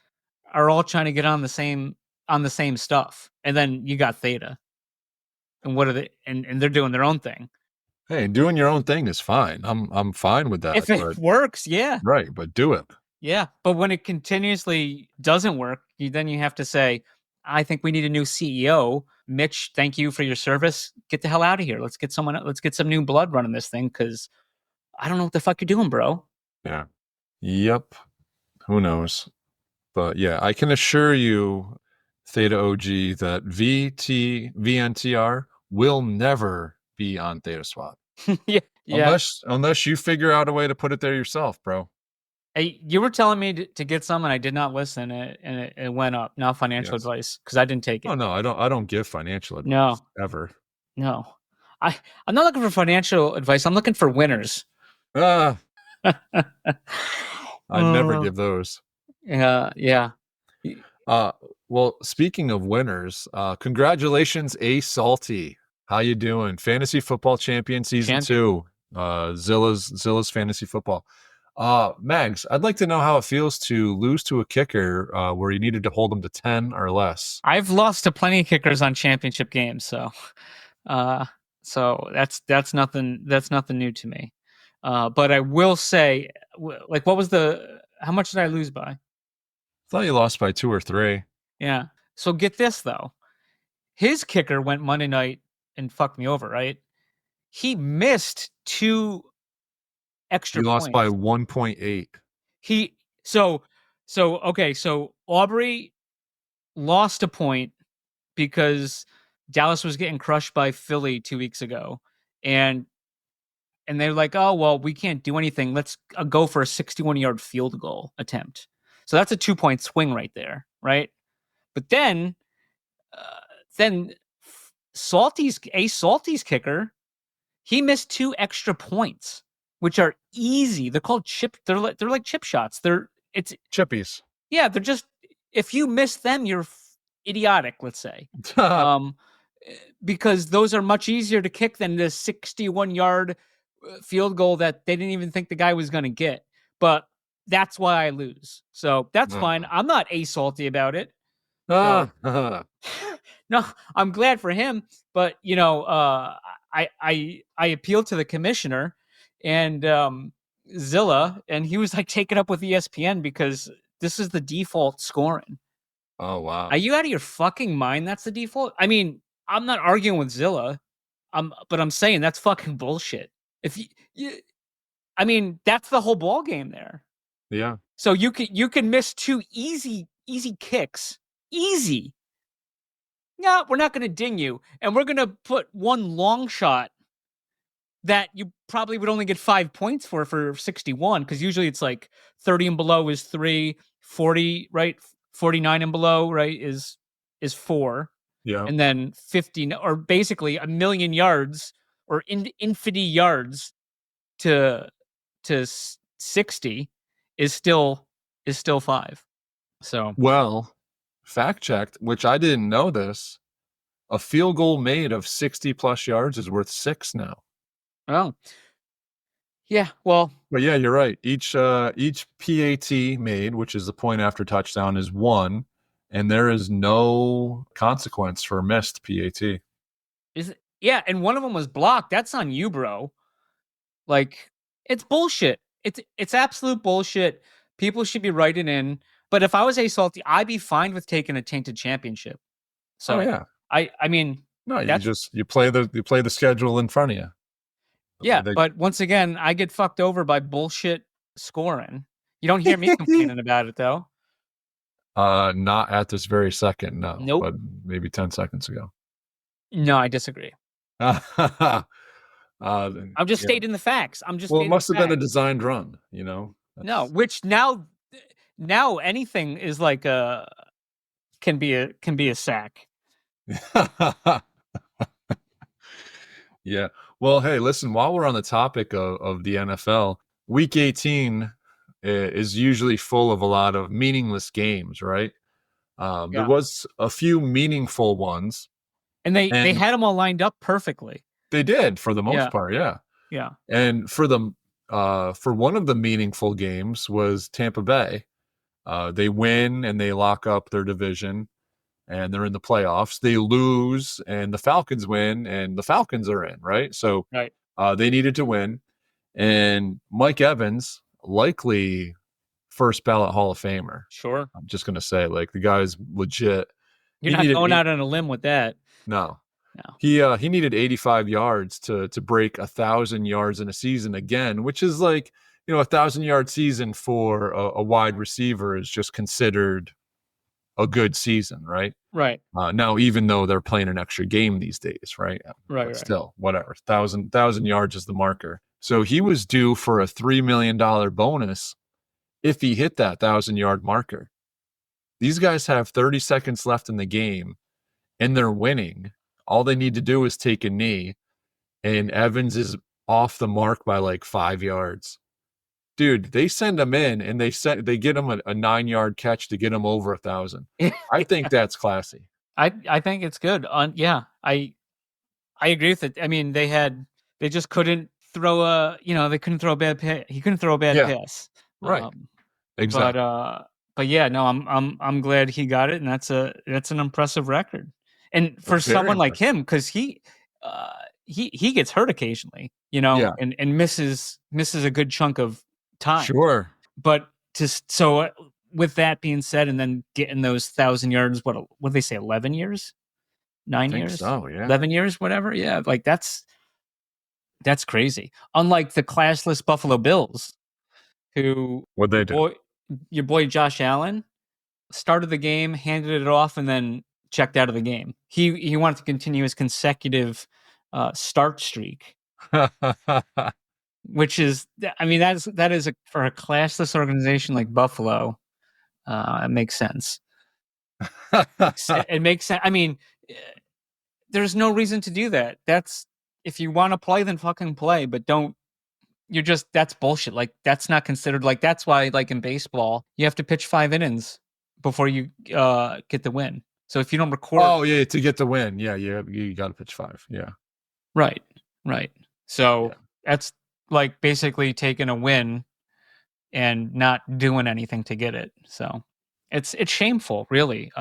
are all trying to get on the same stuff. And then you got Theta. And what are they? And they're doing their own thing. Hey, doing your own thing is fine. I'm fine with that. If it works, yeah. Right, but do it. Yeah, but when it continuously doesn't work, then you have to say, I think we need a new CEO. Mitch, thank you for your service. Get the hell out of here. Let's get some new blood running this thing because I don't know what the fuck you're doing, bro. Yeah. Yep. Who knows? But yeah, I can assure you, Theta OG, that VNTR will never be on ThetaSwap. Yeah. Unless you figure out a way to put it there yourself, bro. Hey, you were telling me to get some, and I did not listen, and it went up. Not financial advice because I didn't take it. Oh no, I don't give financial advice. Ever. No, I'm not looking for financial advice. I'm looking for winners. I never give those. Yeah. Well, speaking of winners, congratulations, A Salty. How you doing? Fantasy Football Champion Season 2. Zilla's Fantasy Football. Mags, I'd like to know how it feels to lose to a kicker where you needed to hold them to 10 or less. I've lost to plenty of kickers on championship games, so that's nothing new to me. But I will say, like, how much did I lose by? I thought you lost by 2 or 3. Yeah. So get this though. His kicker went Monday night and fucked me over, right? He missed 2 extra You points. lost by 1.8. So Aubrey lost a point because Dallas was getting crushed by Philly 2 weeks ago. And they're like, oh, well, we can't do anything. Let's go for a 61-yard field goal attempt. So that's a 2-point swing right there, right? But then Salty's kicker, he missed 2 extra points, which are easy. They're called chip. They're like chip shots. It's chippies. Yeah, they're just, if you miss them, you're idiotic. Let's say, because those are much easier to kick than the 61-yard field goal that they didn't even think the guy was going to get. But that's why I lose. So that's fine. I'm not salty about it. So. No, I'm glad for him, but I appealed to the commissioner and Zilla, and he was like, take it up with ESPN because this is the default scoring. Oh wow! Are you out of your fucking mind? That's the default. I mean, I'm not arguing with Zilla, but I'm saying that's fucking bullshit. If I mean, that's the whole ball game there. Yeah. So you can miss 2 easy kicks, easy. No, we're not going to ding you. And we're going to put 1 long shot that you probably would only get 5 points for 61. Because usually it's like 30 and below is 3, 40, right? 49 and below, right, is 4. Yeah. And then 50, or basically 1,000,000 yards or infinity yards to 60 is still 5. So, well, fact checked, which I didn't know this. A field goal made of 60 plus yards is worth 6 now. Oh, yeah. Well, but yeah, you're right. Each PAT made, which is the point after touchdown, is 1, and there is no consequence for missed PAT. Yeah, and one of them was blocked. That's on you, bro. Like, it's bullshit. It's absolute bullshit. People should be writing in. But if I was salty, I'd be fine with taking a tainted championship. So yeah. I mean, no, you play the schedule in front of you. Yeah, but once again, I get fucked over by bullshit scoring. You don't hear me complaining about it though. Not at this very second, no. Nope. But maybe 10 seconds ago. No, I disagree. I'm just stating the facts. It must have been a designed run, No, which now anything is like can be a sack. Yeah. Well, hey, listen, while we're on the topic of the NFL, week 18 is usually full of a lot of meaningless games, right? There was a few meaningful ones. And they had them all lined up perfectly. They did for the most part, yeah. Yeah. And for one of the meaningful games was Tampa Bay. They win and they lock up their division and they're in the playoffs. They lose and the Falcons win and the Falcons are in, right? So right. They needed to win. And Mike Evans, likely first ballot Hall of Famer. Sure. I'm just going to say, like, the guy's legit. You're not going out on a limb with that. No. He needed 85 yards to break 1,000 yards in a season again, which is like, 1,000-yard season for a wide receiver is just considered a good season, right? Right. Now, even though they're playing an extra game these days, right? Right. But still, whatever. 1,000 yards is the marker. So he was due for a $3 million bonus if he hit that 1,000-yard marker. These guys have 30 seconds left in the game, and they're winning. All they need to do is take a knee, and Evans is off the mark by like 5 yards. Dude, they send him in, and they get him a 9-yard catch to get him over 1,000. I think that's classy. I think it's good. I I agree with it. I mean, they just couldn't throw they couldn't throw a bad pass. He couldn't throw a bad pass. Right. Um, Exactly. but yeah, no, I'm glad he got it, and that's an impressive record. And for Very someone like impressive. him, because he gets hurt occasionally, Yeah. and misses a good chunk of time. Sure. But with that being said, and then getting those 1,000 yards, what did they say? 11 years, 9 I think years, so, yeah. 11 years, whatever. Yeah, like that's crazy. Unlike the classless Buffalo Bills, who What'd they do? Your boy Josh Allen started the game, handed it off, and then checked out of the game. He wanted to continue his consecutive start streak, which is, I mean, that is for a classless organization like Buffalo, it makes sense. It makes sense. I mean, there's no reason to do that. That's, if you want to play, then fucking play, but don't. That's bullshit. Like, that's not considered, like, that's why, like, in baseball, you have to pitch 5 innings before you get the win. So if you don't record, Oh yeah, to get the win, yeah, you got to pitch 5, yeah. Right. So Yeah. that's like basically taking a win and not doing anything to get it. So it's shameful, really.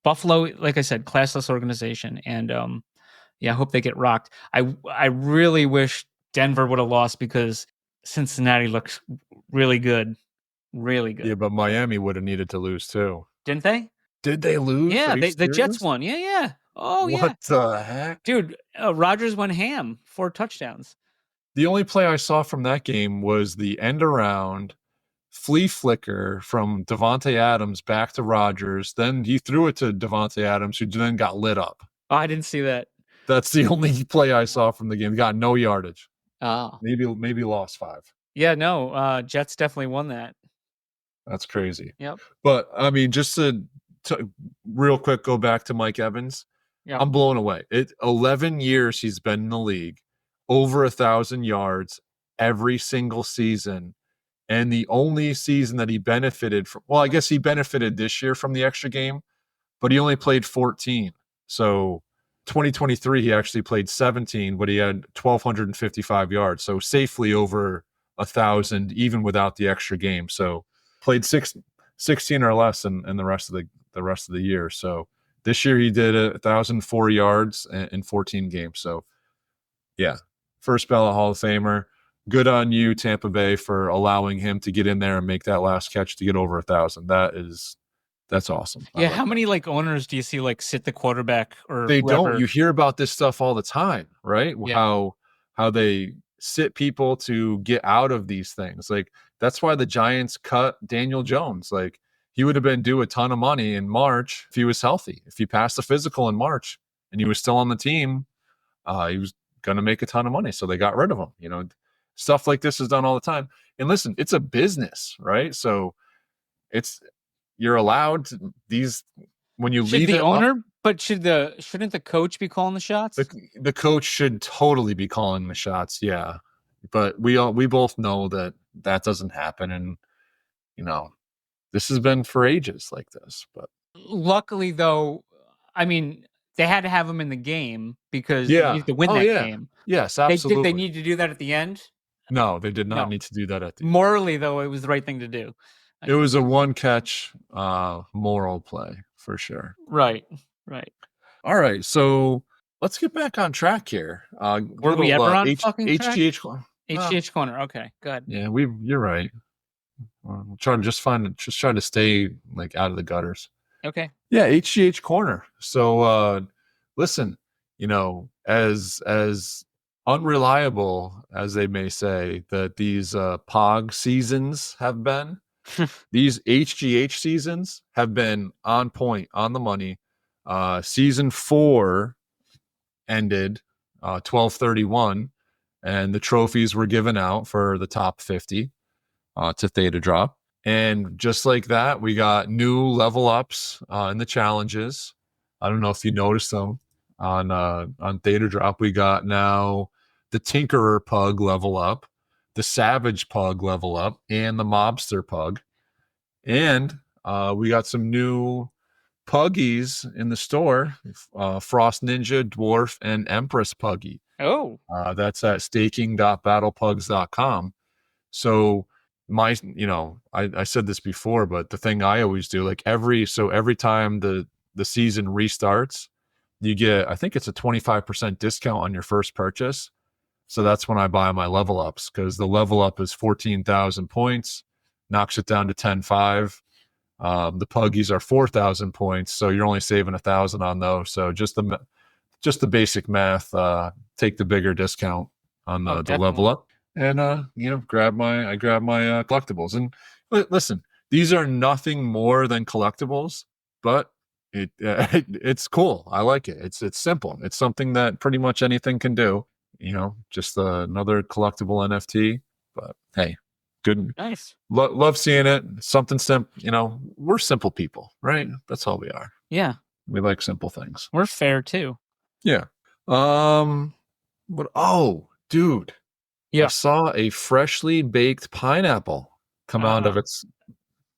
Buffalo, like I said, classless organization, and I hope they get rocked. I really wish Denver would have lost, because Cincinnati looks really good. Really good. Yeah, but Miami would have needed to lose too. Didn't they? Did they lose? Yeah, Are you the Jets serious? won. Yeah. Oh, yeah. What the heck? Dude, Rodgers went ham, 4 touchdowns. The only play I saw from that game was the end around flea flicker from Devontae Adams back to Rodgers. Then he threw it to Devontae Adams, who then got lit up. Oh, I didn't see that. That's the only play I saw from the game. He got no yardage. Oh. Maybe lost 5. Yeah, no, Jets definitely won that. That's crazy. Yep. But I mean, just to real quick go back to Mike Evans. Yep. I'm blown away. 11 years he's been in the league, over 1,000 yards every single season. And the only season that he benefited from, well, I guess he benefited this year from the extra game, but he only played 14. So 2023, he actually played 17, but he had 1,255 yards. So safely over 1,000, even without the extra game. So played 16 or less in the rest of the year. So this year he did 1,004 yards in 14 games. So yeah, first ballot Hall of Famer. Good on you, Tampa Bay, for allowing him to get in there and make that last catch to get over 1,000. That's awesome. Yeah, how many like owners do you see like sit the quarterback or they whoever? don't? You hear about this stuff all the time, right? Yeah. How they sit people to get out of these things. Like, that's why the Giants cut Daniel Jones. Like, he would have been due a ton of money in March if he was healthy. If he passed the physical in March and he was still on the team, he was going to make a ton of money. So they got rid of him. Stuff like this is done all the time. And listen, it's a business, right? So you're allowed to, when you leave the it owner, up, but shouldn't the coach be calling the shots? the coach should totally be calling the shots. Yeah. But we both know that doesn't happen. And, this has been for ages like this, but luckily though, I mean, they had to have him in the game because they needed to win that game. Yes, absolutely. Did they need to do that at the end? No, they did not need to do that at the end. Morally, though, it was the right thing to do. It was a one catch moral play for sure. Right. All right, so let's get back on track here. Were we ever on fucking track? HGH Corner. HGH Corner. Okay, good. Yeah, you're right. We'll try to stay like out of the gutters. Okay. Yeah, HGH Corner. So listen, as unreliable as they may say that these POG seasons have been, these HGH seasons have been on point, on the money. Season 4 ended 12/31, and the trophies were given out for the top 50 to Theta Drop. And just like that, we got new level ups in the challenges. I don't know if you noticed them on Theta Drop. We got now the Tinkerer Pug level up, the Savage Pug level up, and the Mobster Pug. And we got some new Puggies in the store, Frost Ninja, Dwarf, and Empress Puggy. Oh, That's at staking.battlepugs.com. So I said this before, but the thing I always do, like every time the season restarts, you get, I think it's a 25% discount on your first purchase. So that's when I buy my level ups, because the level up is 14,000 points, knocks it down to 10.5. The Puggies are 4,000 points, so you're only saving 1,000 on those. So just the basic math, take the bigger discount on the level up, and grab my collectibles. And listen, these are nothing more than collectibles, but it's cool. I like it. It's simple. It's something that pretty much anything can do. Just another collectible NFT. But hey, good. nice. Love seeing it. Something simple. We're simple people, right? That's all we are. Yeah, We like simple things. we're fair too. Yeah. But dude, Yeah. I saw a freshly baked pineapple come out of its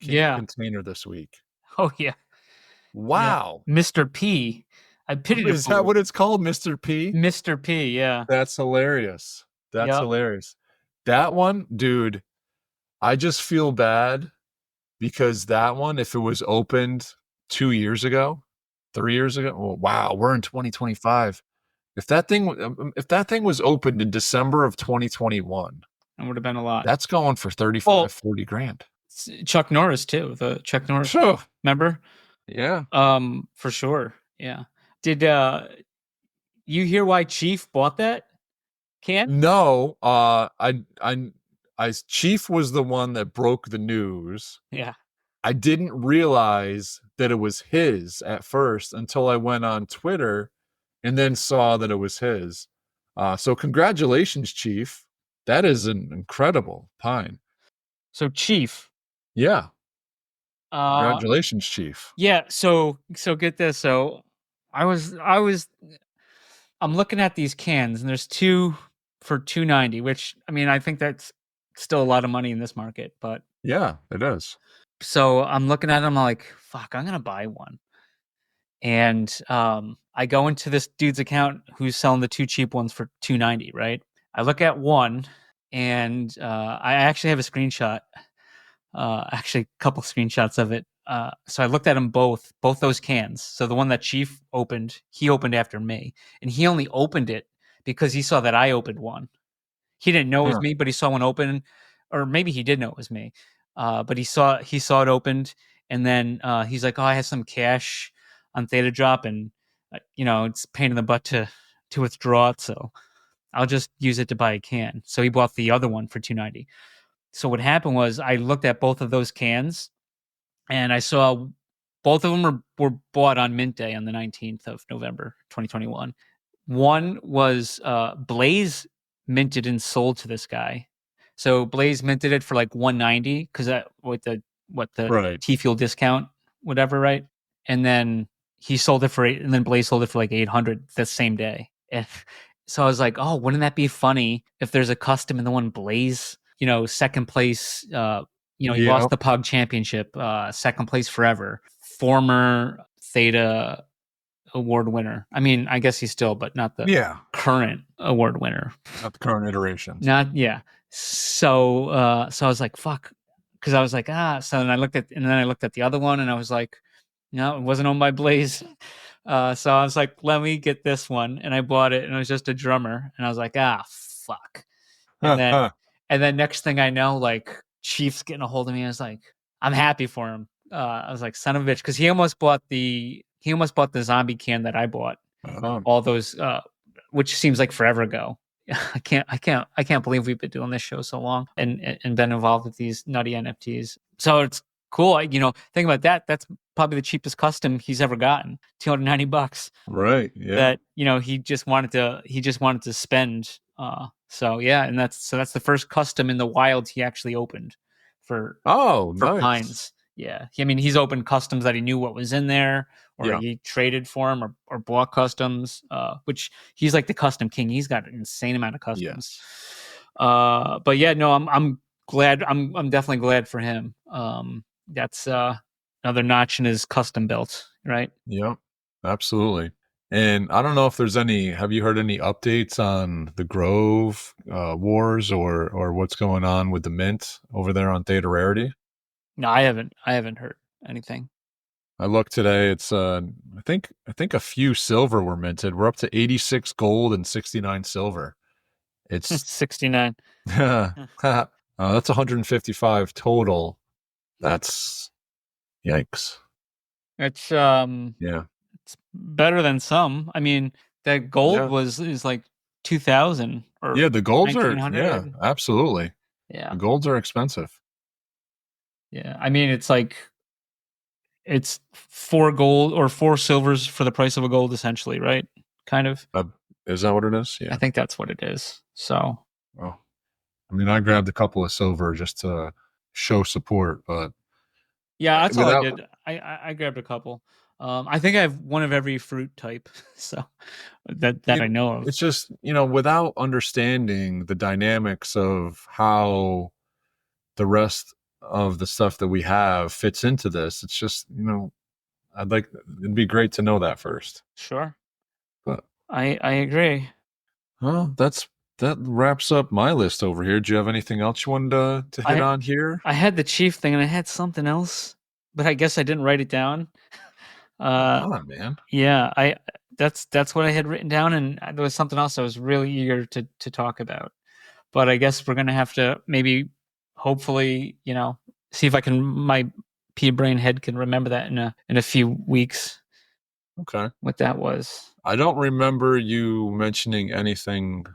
container this week. Oh yeah. Wow. Yeah. Mr. P. I pitied Is that what it's called, Mr. P? Mr. P, yeah. That's hilarious. That's hilarious. That one, dude, I just feel bad because that one, if it was opened 2 years ago, 3 years ago, wow, we're in 2025. If that thing was opened in December of 2021, it would have been a lot. That's going for 35, 40 grand. Chuck Norris too. The Chuck Norris. Sure. Remember? Yeah. For sure. Yeah. Did you hear why Chief bought that can? No. Chief was the one that broke the news. Yeah. I didn't realize that it was his at first until I went on Twitter and then saw that it was his. So congratulations, Chief. That is an incredible pine. So Chief. Yeah. Congratulations, Chief. Yeah. So get this. So I'm looking at these cans and there's two for $290, which I mean, I think that's still a lot of money in this market, but yeah, it is. So I'm looking at them, I'm like, fuck, I'm gonna buy one. And I go into this dude's account who's selling the two cheap ones for $290, right? I look at one and I actually have a screenshot, actually a couple screenshots of it. So I looked at them both those cans. So the one that Chief opened, he opened after me, and he only opened it because he saw that I opened one. He didn't know it was me, but he saw one open, or maybe he did know it was me. But he saw it opened, and then he's like, "Oh, I have some cash on Theta Drop, and it's a pain in the butt to withdraw it, so I'll just use it to buy a can." So he bought the other one for $290. So what happened was I looked at both of those cans, and I saw both of them were bought on Mint Day on the 19th of November, 2021. One was Blaze minted and sold to this guy. So Blaze minted it for like $190 because that with the T Fuel discount, whatever, right? And then he sold it for and then Blaze sold it for like $800 the same day. And so I was like, oh, wouldn't that be funny if there's a custom in the one Blaze, second place, he lost the POG championship, second place forever, former Theta award winner. I mean, I guess he's still, but not the current award winner. Not the current iteration. So I was like, fuck. Because I was like, so then I looked at the other one and I was like, no, it wasn't owned by Blaze. So I was like, let me get this one. And I bought it and it was just a drummer. And I was like, fuck. And then next thing I know, like Chief's getting a hold of me. I was like, I'm happy for him. I was like, son of a bitch. Because he almost bought the zombie can that I bought. All those, which seems like forever ago. I can't believe we've been doing this show so long and been involved with these nutty NFTs. So it's cool. Think about that. That's probably the cheapest custom he's ever gotten. $290. Right. Yeah. That he just wanted to spend. So yeah, and that's the first custom in the wild he actually opened for nice. Pines. Yeah. He's opened customs that he knew what was in there, or he traded for them or bought customs, which he's like the custom king. He's got an insane amount of customs. Yes. But yeah, no, I'm glad. I'm definitely glad for him. That's another notch in his custom belt. right? Yep. Absolutely. And I don't know if there's any. Have you heard any updates on the Grove wars or what's going on with the Mint over there on Theta Rarity? No, I haven't heard anything. I looked today. It's I think a few silver were minted. We're up to 86 gold and 69 silver. It's 69. that's 155 total. That's yikes. It's Yeah. it's better than some. I mean, that gold Yeah. is like 2000 or Yeah, the golds are 1900. absolutely. Yeah. The golds are expensive. Yeah. I mean, it's 4 gold or 4 silvers for the price of a gold, essentially, right? Kind of. Is that what it is? Yeah. I think that's what it is. So Well, I mean, I grabbed a couple of silver just to show support, but yeah, that's all I without did. I grabbed a couple. I think I have one of every fruit type, so that I know of. it's just, without understanding the dynamics of how the rest of the stuff that we have fits into this, it's just, it'd be great to know that first. Sure. But I agree. well, that wraps up my list over here. Do you have anything else you wanted to hit on here? I had the chief thing and I had something else, but I guess I didn't write it down. Come on, man. Yeah, that's what I had written down, and there was something else I was really eager to talk about. But I guess we're gonna have to maybe, hopefully, see if my pea brain head can remember that in a few weeks. Okay. What that was. I don't remember you mentioning anything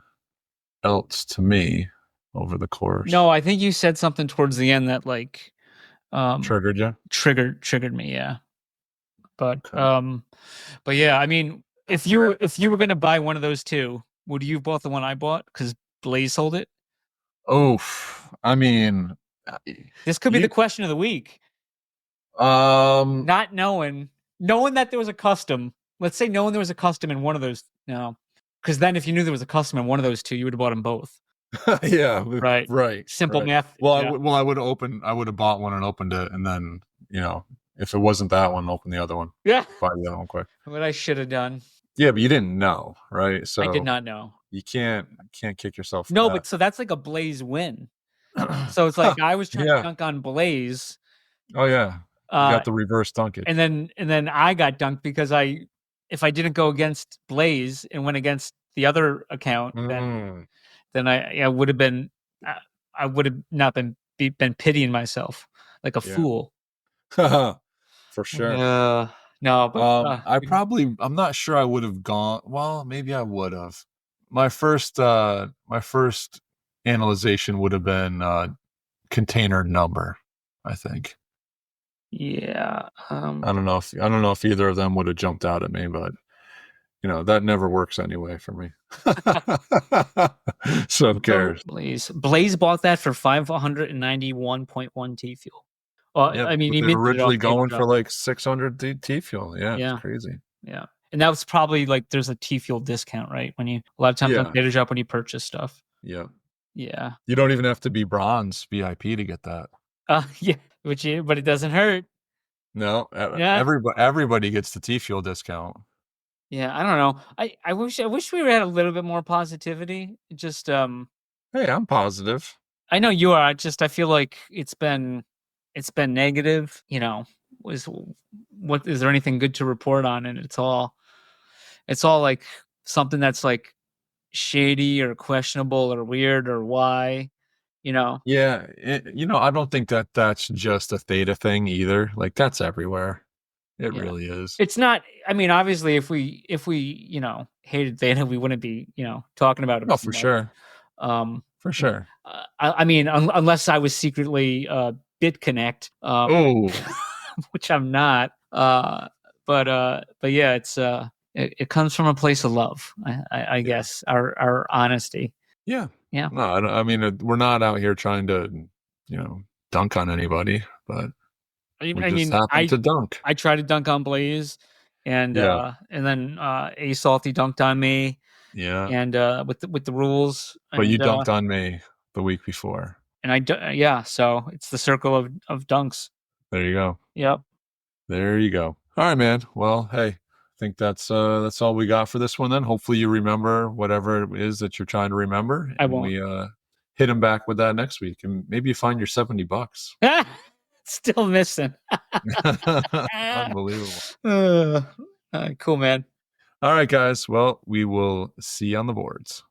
else to me over the course. No, I think you said something towards the end that like Triggered you? triggered me, yeah. But Okay. but yeah, I mean, if you were gonna buy one of those two, would you have bought the one I bought? Because Blaze sold it. Oof. I mean, This could be the question of the week. Not knowing that there was a custom. Let's say knowing there was a custom in one of those. No, because then if you knew there was a custom in one of those two, you would have bought them both. Yeah. Right. Simple right. math. Well, yeah. I would have bought one and opened it, and then if it wasn't that one, open the other one. Yeah. Buy the other one quick. What I should have done. Yeah, but you didn't know, right? So I did not know. You can't kick yourself. For No, that. but so that's like a Blaze win. So it's like I was trying to dunk on Blaze. Oh yeah, you got the reverse dunk it, and then I got dunked because if I didn't go against Blaze and went against the other account, then I would have been I would have not been pitying myself like a fool. For sure. No, but I'm not sure I would have gone. Well, maybe I would have. My first analyzation would have been container number, I think. Yeah. I don't know if either of them would have jumped out at me, but that never works anyway for me. So who cares? Blaze bought that for 591.1 T fuel. Well, Yeah, I mean, he originally going for like 600 T fuel. Yeah, it's crazy. Yeah. And that was probably like there's a T fuel discount, right? When a lot of times on Data Drop when you purchase stuff. Yeah. Yeah. You don't even have to be bronze VIP to get that. Yeah, but it doesn't hurt. No, everybody gets the T fuel discount. Yeah, I don't know. I wish we had a little bit more positivity. Just hey, I'm positive. I know you are. I feel like it's been negative. Is there anything good to report on? And it's all like something that's like shady or questionable or weird or why. Yeah, I don't think that's just a Theta thing either. Like that's everywhere. It really is. It's not. I mean, obviously, if we hated Theta, we wouldn't be talking about it. Oh, for sure. For sure. I mean, unless I was secretly BitConnect, which I'm not. But yeah, it's it comes from a place of love. I guess our honesty. Yeah. Yeah. No, I mean, we're not out here trying to, dunk on anybody, but we just happen to dunk. I tried to dunk on Blaze, and then A Salty dunked on me. Yeah. And with the rules. But you dunked on me the week before. And so it's the circle of dunks. There you go. Yep. There you go. All right, man. Well, hey, I think that's all we got for this one then. Hopefully you remember whatever it is that you're trying to remember. I And won't. we hit him back with that next week. And maybe you find your $70. Still missing. Unbelievable. Cool, man. All right, guys. Well, we will see you on the boards.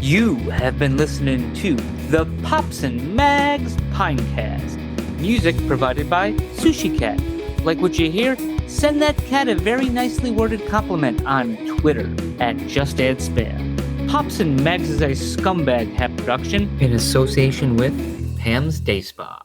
You have been listening to the Pops and Mags Pinecast. Music provided by Sushi Cat. Like what you hear? Send that cat a very nicely worded compliment on Twitter at JustAddSpam. Pops and Mags is a Scumbag Hat production in association with Pam's Day Spa.